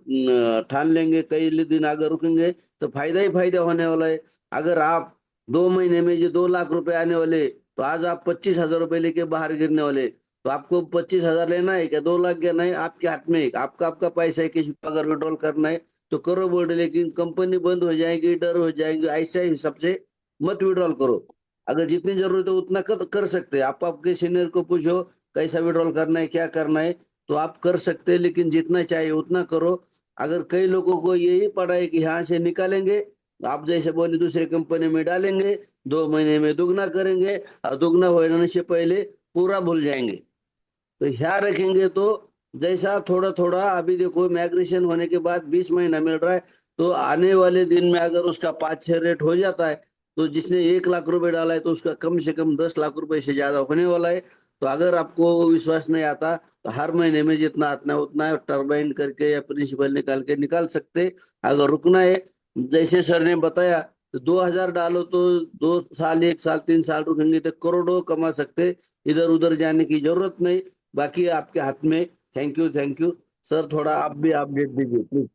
ठान लेंगे, कई दिन अगर रुकेंगे तो फायदा ही फायदा होने वाला है। अगर आप 2 महीने में जो 2 लाख रुपए आने वाले, तो आज आप 25,000 रुपए लेके बाहर गिरने वाले, तो आपको 25,000 लेना है क्या 2 लाख लेना है, आपके हाथ में है। आपका आपका पैसा है, किसी को अगर विड्रॉल करना है तो करो बोल रहे, लेकिन कंपनी बंद हो जाएगी, डर हो जाएगी, ऐसा ही सबसे मत विड्रॉल करो। अगर जितनी जरूरत है उतना कर सकते हैं। आप आपके सीनियर को पूछो कैसा विड्रॉल करना है, क्या करना है, तो आप कर सकते हैं, लेकिन जितना चाहिए उतना करो। अगर कई लोगों को यही पड़ा है कि यहाँ से निकालेंगे, आप जैसे बोले दूसरे कंपनी में डालेंगे, 2 महीने में दुगना करेंगे, और दुगना होने से पहले पूरा भूल जाएंगे। तो ध्यान रखेंगे तो जैसा थोड़ा थोड़ा, अभी देखो माइग्रेशन होने के बाद 20 महीना मिल रहा है, तो आने वाले दिन में अगर उसका 5 6 रेट हो जाता है, तो जिसने 1 लाख रुपए डाला है तो उसका कम से कम 10 लाख रुपए से ज्यादा होने वाला है। तो अगर आपको विश्वास नहीं आता तो हर महीने में जितना आता है उतना टर्बाइन करके या प्रिंसिपल निकाल के निकाल सकते। अगर रुकना है, जैसे सर ने बताया, तो 2,000 डालो तो 2 साल 1 साल 3 साल रुकेंगे तो करोड़ों कमा सकते। इधर उधर जाने की जरूरत नहीं, बाकी आपके हाथ में। Thank you, thank you sir. थोड़ा आप भी अपडेट दीजिए please.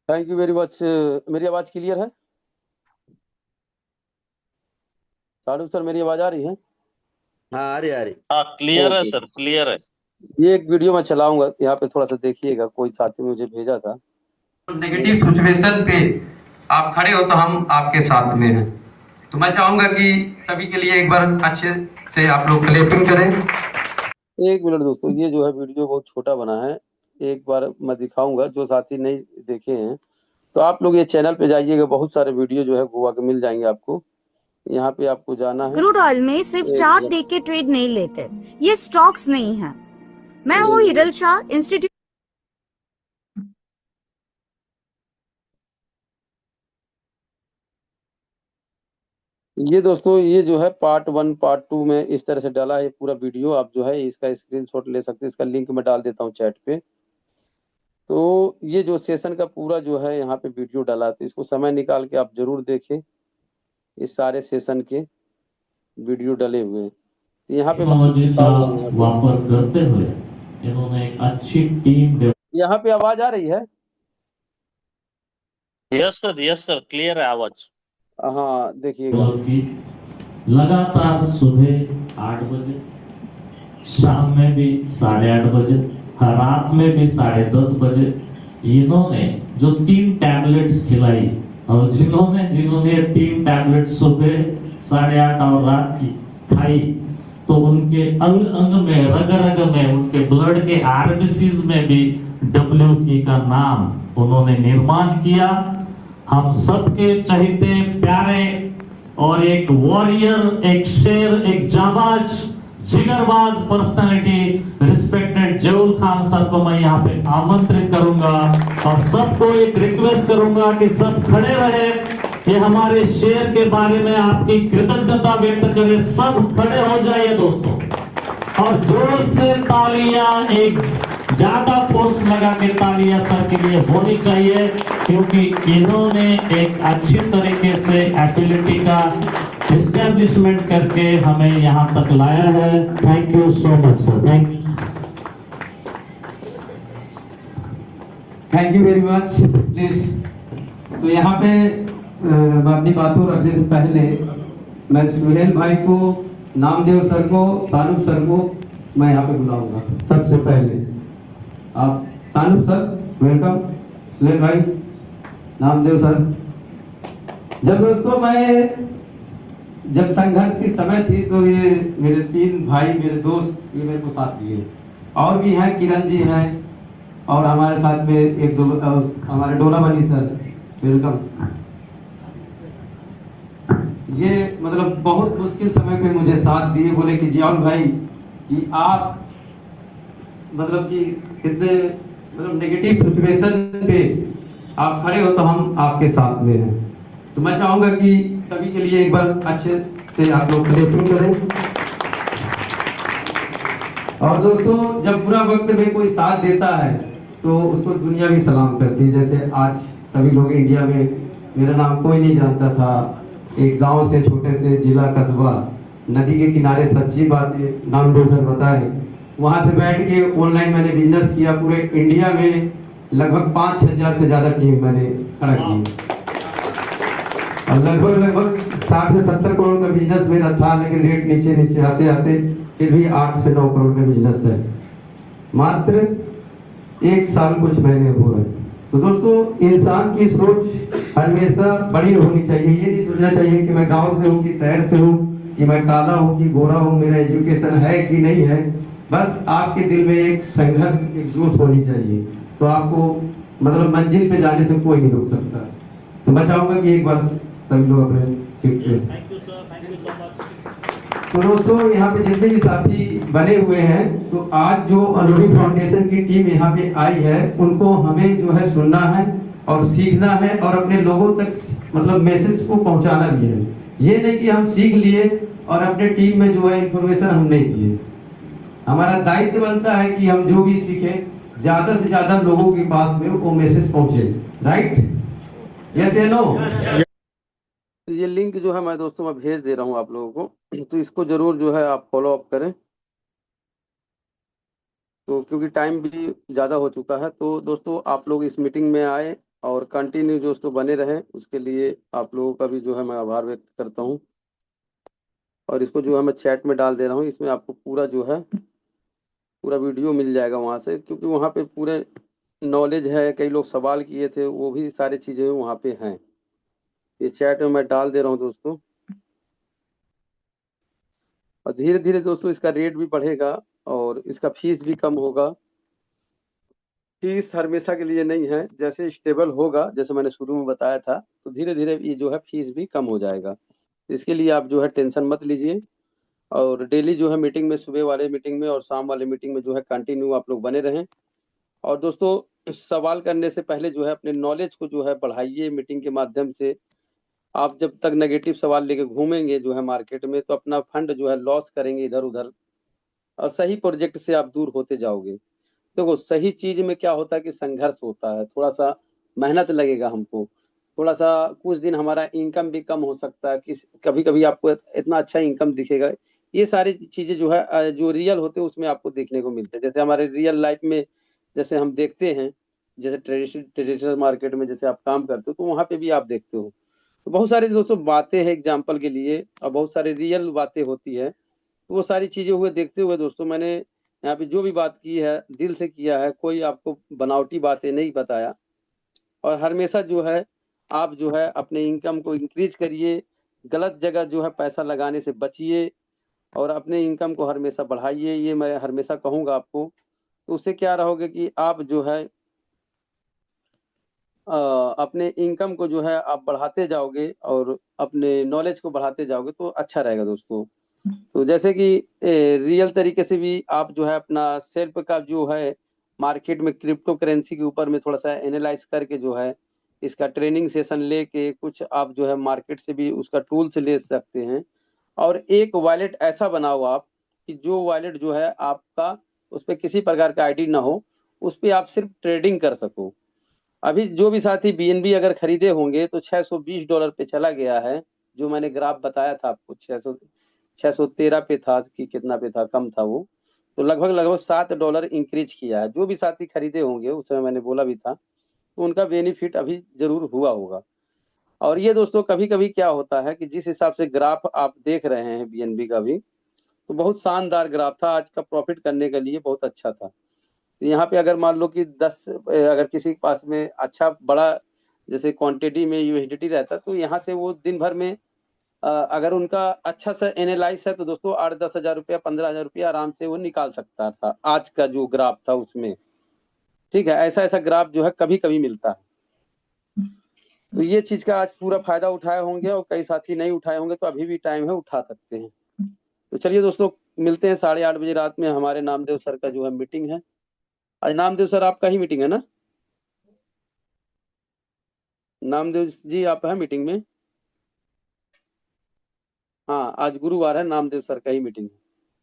Thank you very much. मेरी आवाज क्लियर है? साधु सर मेरी आवाज आ रही है? हाँ आ रही आ रही। हाँ क्लियर है ओके। सर, क्लियर है। ये एक वीडियो मैं चलाऊंगा, यहाँ पे थोड़ा सा देखिएगा, कोई साथी मुझे भेजा था। नेगेटिव सिचुएशन पे आप खड़े हो तो हम आपके साथ में हैं। तो मैं चाहूंगा कि सभी के लिए एक बार अच्छे से आप लोग क्लैपिंग करें। एक मिनट दोस्तों, ये जो है वीडियो बहुत छोटा बना है, एक बार मैं दिखाऊंगा, जो साथी नहीं देखे हैं तो आप लोग ये चैनल पे जाइएगा, बहुत सारे वीडियो जो है गोवा के मिल जाएंगे आपको। यहाँ पे आपको जाना है। क्रूड ऑयल में सिर्फ एक चार्ट मिनट। देख के ट्रेड नहीं लेते, ये स्टॉक्स नहीं है। मैं हूँ हिरल शाह, इंस्टीट्यूट। ये दोस्तों, ये जो है पार्ट 1 पार्ट 2 में इस तरह से डाला है पूरा वीडियो। आप जो है इसका स्क्रीनशॉट ले सकते हैं, इसका लिंक मैं डाल देता हूँ चैट पे। तो ये जो सेशन का पूरा जो है यहाँ पे वीडियो डाला है, तो इसको समय निकाल के आप जरूर देखें। इस सारे सेशन के वीडियो डले हुए हैं। तो यहाँ पे टेक्नोलॉजी का वापर करते हुए इन्होंने एक अच्छी टीम। यहाँ पे आवाज आ रही है? यस सर, क्लियर है आवाज। हाँ देखिएगा। की लगातार सुबह 8 बजे, शाम में भी 8:30 बजे, हर रात में भी 10:30 बजे इन्होंने जो 3 टैबलेट्स खिलाई, और जिन्होंने जिन्होंने 3 टैबलेट सुबह 8:30 और रात की खाई, तो उनके अंग अंग में, रग रग में, उनके ब्लड के आरबीसीज में भी WK का नाम उन्होंने निर्माण किया। हम सबके चहेते प्यारे और एक वॉरियर, एक शेर, एक जाबाज, जिगरबाज पर्सनालिटी रिस्पेक्टेड जयूल खान सर को मैं यहाँ पे आमंत्रित करूंगा, और सबको एक रिक्वेस्ट करूंगा कि सब खड़े रहे, कि हमारे शेर के बारे में आपकी कृतज्ञता व्यक्त करें। सब खड़े हो जाइए दोस्तों, और जोर से तालियां, एक ज्यादा फोर्स लगा के तालियां सर के लिए होनी चाहिए, क्योंकि इन्होंने एक अच्छी तरीके से एबिलिटी का एस्टेब्लिशमेंट करके हमें यहाँ तक लाया है। Thank you so much sir, thank you. Thank you very much. Please, तो यहाँ पे मैं अपनी बातों रखने से पहले मैं सुहेल भाई को, नामदेव सर को, सानू सर को मैं यहाँ पे बुलाऊंगा। सबसे पहले आप सानू सर वेलकम, सुहेल भाई, नामदेव सर। जब दोस्तों मैं जब संघर्ष की समय थी तो ये मेरे 3 भाई, मेरे दोस्त, ये मेरे को साथ दिए, और भी हैं, किरण जी हैं, और हमारे साथ में एक दो हमारे डोला बनी सर, वेलकम। ये मतलब बहुत मुश्किल समय पे मुझे साथ दिए, बोले कि जियाउल भाई कि आप मतलब कि इतने मतलब नेगेटिव सिचुएशन पे आप खड़े हो तो हम आपके साथ में हैं। तो मैं चाहूंगा कि सभी के लिए एक बार अच्छे से आप लोग क्लैपिंग करें। और दोस्तों, जब बुरा वक्त में कोई साथ देता है तो उसको दुनिया भी सलाम करती है। जैसे आज सभी लोग इंडिया में, मेरा नाम कोई नहीं जानता था, एक गांव से, छोटे से जिला कस्बा, नदी के किनारे, सच्ची बात है, नाम दो सर बताए, वहां से बैठ के ऑनलाइन मैंने बिजनेस किया। पूरे इंडिया में लगभग 5,000 से ज्यादा टीम मैंने खड़ा की, और लगभग 60 से 70 करोड़ का बिजनेस मेरा था, लेकिन रेट नीचे नीचे आते आते फिर भी 8 से 9 करोड़ का बिजनेस है, मात्र 1 साल कुछ महीने हो रहे। तो दोस्तों, इंसान की सोच हमेशा बड़ी होनी चाहिए। ये नहीं सोचना चाहिए कि मैं गांव से हूँ कि शहर से हूँ, कि मैं काला हूँ कि गोरा हूँ, मेरा एजुकेशन है कि नहीं है। बस आपके दिल में एक संघर्ष, एक जोश होनी चाहिए, तो आपको मतलब मंजिल पे जाने से कोई नहीं रोक सकता। तो मैं चाहूंगा कि एक बार सभी लोग अपने सीट पे। Thank you sir, thank you so much. तो दोस्तों, यहाँ पे जितने भी साथी बने हुए हैं, तो आज जो अनुभवी फाउंडेशन की टीम यहाँ पे आई है, उनको हमें जो है सुनना है और सीखना है, और अपने लोगों तक मतलब मैसेज को पहुंचाना भी है। ये नहीं कि हम सीख लिए और अपने टीम में जो है इंफॉर्मेशन हम नहीं दिए। हमारा दायित्व बनता है कि हम जो भी सीखें ज्यादा से ज्यादा लोगों के पास में वो मैसेज पहुंचे। राइट? यस या नो? ये लिंक जो है मैं दोस्तों मैं भेज दे रहा हूँ आप लोगों को, तो इसको जरूर जो है आप फॉलो अप करें। तो क्योंकि टाइम भी ज़्यादा हो चुका है, तो दोस्तों आप लोग इस मीटिंग में आए और कंटिन्यू दोस्तों बने रहें, उसके लिए आप लोगों का भी जो है मैं आभार व्यक्त करता हूँ। और इसको जो है मैं चैट में डाल दे रहा हूँ। इसमें आपको पूरा जो है पूरा वीडियो मिल जाएगा वहाँ से, क्योंकि वहाँ पे पूरे नॉलेज है, कई लोग सवाल किए थे, वो भी सारी चीज़ें वहाँ पे हैं। ये चैट में मैं डाल दे रहा हूँ दोस्तों। और धीरे धीरे दोस्तों इसका रेट भी बढ़ेगा और इसका फीस भी कम होगा। फीस हमेशा के लिए नहीं है, जैसे स्टेबल होगा, जैसे मैंने शुरू में बताया था, तो धीरे धीरे ये जो है फीस भी कम हो जाएगा। इसके लिए आप जो है टेंशन मत लीजिए। और डेली जो है मीटिंग में, सुबह वाले मीटिंग में और शाम वाले मीटिंग में जो है कंटिन्यू आप लोग बने रहें। और दोस्तों सवाल करने से पहले जो है अपने नॉलेज को जो है बढ़ाइए मीटिंग के माध्यम से। आप जब तक नेगेटिव सवाल लेके घूमेंगे जो है मार्केट में, तो अपना फंड जो है लॉस करेंगे इधर उधर, और सही प्रोजेक्ट से आप दूर होते जाओगे। देखो सही चीज में क्या होता है कि संघर्ष होता है, थोड़ा सा मेहनत लगेगा हमको, थोड़ा सा कुछ दिन हमारा इनकम भी कम हो सकता है, किस कभी कभी आपको इतना अच्छा इनकम दिखेगा। ये सारी चीजें जो है जो रियल होते हैं उसमें आपको देखने को मिलते हैं। जैसे हमारे रियल लाइफ में जैसे हम देखते हैं, जैसे ट्रेडिशनल मार्केट में जैसे आप काम करते हो, तो वहाँ पे भी आप देखते हो। तो बहुत सारी दोस्तों बातें हैं एग्जाम्पल के लिए, और बहुत सारी रियल बातें होती है। तो वो सारी चीजें हुए देखते हुए दोस्तों मैंने यहाँ पे जो भी बात की है दिल से किया है, कोई आपको बनावटी बातें नहीं बताया। और हमेशा जो है आप जो है अपने इनकम को इंक्रीज करिए, गलत जगह जो है पैसा लगाने से बचिए और अपने इनकम को हमेशा बढ़ाइए, ये मैं हमेशा कहूँगा आपको। तो उससे क्या रहोगे कि आप जो है अपने इनकम को जो है आप बढ़ाते जाओगे और अपने नॉलेज को बढ़ाते जाओगे, तो अच्छा रहेगा दोस्तों। तो जैसे कि रियल तरीके से भी आप जो है अपना सेल्फ का जो है मार्केट में क्रिप्टो करेंसी के ऊपर में थोड़ा सा एनालाइज करके जो है इसका ट्रेनिंग सेशन लेके कुछ आप जो है मार्केट से भी उसका टूल्स ले सकते हैं। और एक वॉलेट ऐसा बनाओ आप कि जो वॉलेट जो है आपका उस पर किसी प्रकार का आईडी ना हो, उस पर आप सिर्फ ट्रेडिंग कर सको। अभी जो भी साथी बीएनबी अगर खरीदे होंगे तो $620 पे चला गया है, जो मैंने ग्राफ बताया था आपको। 613 पे था कि कितना पे था, कम था वो, तो लगभग लगभग $7 इंक्रीज किया है। जो भी साथी खरीदे होंगे उस समय मैंने बोला भी था, तो उनका बेनिफिट अभी जरूर हुआ होगा। और ये दोस्तों कभी कभी क्या होता है कि जिस हिसाब से ग्राफ आप देख रहे हैं बीएनबी का भी, तो बहुत शानदार ग्राफ था, आज का प्रॉफिट करने के लिए बहुत अच्छा था। तो यहाँ पे अगर मान लो कि 10 अगर किसी के पास में अच्छा बड़ा जैसे क्वांटिटी में यूएसडीटी रहता, तो यहाँ से वो दिन भर में अगर उनका अच्छा सा एनालाइज है तो दोस्तों 8-10 हजार रुपया 15,000 रुपया आराम से वो निकाल सकता था आज का जो ग्राफ था उसमें। ठीक है, ऐसा ऐसा ग्राफ जो है कभी कभी मिलता है। तो ये चीज का आज पूरा फायदा उठाए होंगे, और कई साथी नहीं उठाए होंगे, तो अभी भी टाइम है, उठा सकते हैं। तो चलिए दोस्तों मिलते हैं 8:30 बजे रात में, हमारे नामदेव सर का जो है मीटिंग है। आज नामदेव सर आपका ही मीटिंग है ना? नामदेव जी आप है मीटिंग में? हाँ आज गुरुवार है, नामदेव सर का ही मीटिंग है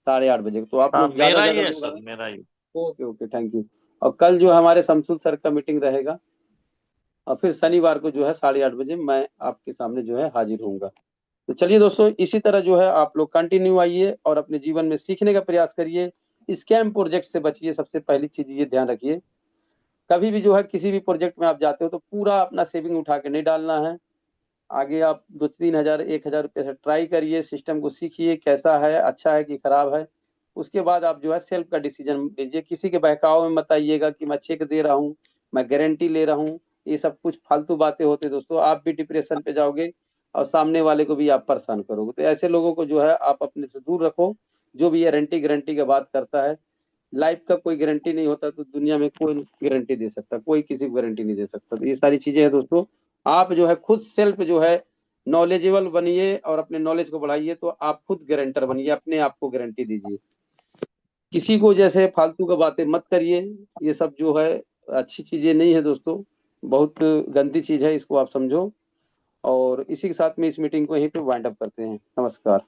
8:30 बजे। तो आप हाँ लोग ज्यादा मेरा ही ज्यादा है लोग सर, आए। मेरा ही। Okay okay, thank you. और कल जो हमारे शमसुल सर का मीटिंग रहेगा, और फिर शनिवार को जो है 8:30 बजे मैं आपके सामने जो है हाजिर होऊंगा। तो चलिए दोस्तों इसी तरह जो है आप लोग कंटिन्यू आइए और अपने जीवन में सीखने का प्रयास करिए, स्कैम प्रोजेक्ट से बचिए। सबसे पहली चीज ये ध्यान रखिए, कभी भी जो है किसी भी प्रोजेक्ट में आप जाते हो तो पूरा अपना सेविंग उठा के नहीं डालना है। आगे आप 2-3 हजार 1,000 रुपये से ट्राई करिए, सिस्टम को सीखिए कैसा है, अच्छा है कि खराब है। उसके बाद आप जो है सेल्फ का डिसीजन लीजिए। किसी के बहकाव में मत आइएगा कि मैं चेक दे रहा हूँ, मैं गारंटी ले रहा हूँ। ये सब कुछ फालतू बातें होती है दोस्तों, आप भी डिप्रेशन पे जाओगे और सामने वाले को भी आप परेशान करोगे। तो ऐसे लोगों को जो है आप अपने से दूर रखो। जो भी गारंटी गारंटी की बात करता है, लाइफ का कोई गारंटी नहीं होता, तो दुनिया में कोई गारंटी दे सकता, कोई किसी को गारंटी नहीं दे सकता। तो ये सारी चीजें हैं दोस्तों, आप जो है खुद सेल्फ जो है नॉलेजेबल बनिए और अपने नॉलेज को बढ़ाइए। तो आप खुद गारंटर बनिए, अपने आप को गारंटी दीजिए। किसी को जैसे फालतू का बातें मत करिए, ये सब जो है अच्छी चीजें नहीं है दोस्तों, बहुत गंदी चीज है, इसको आप समझो। और इसी के साथ में इस मीटिंग को यहीं पे वाइंड अप करते हैं। नमस्कार।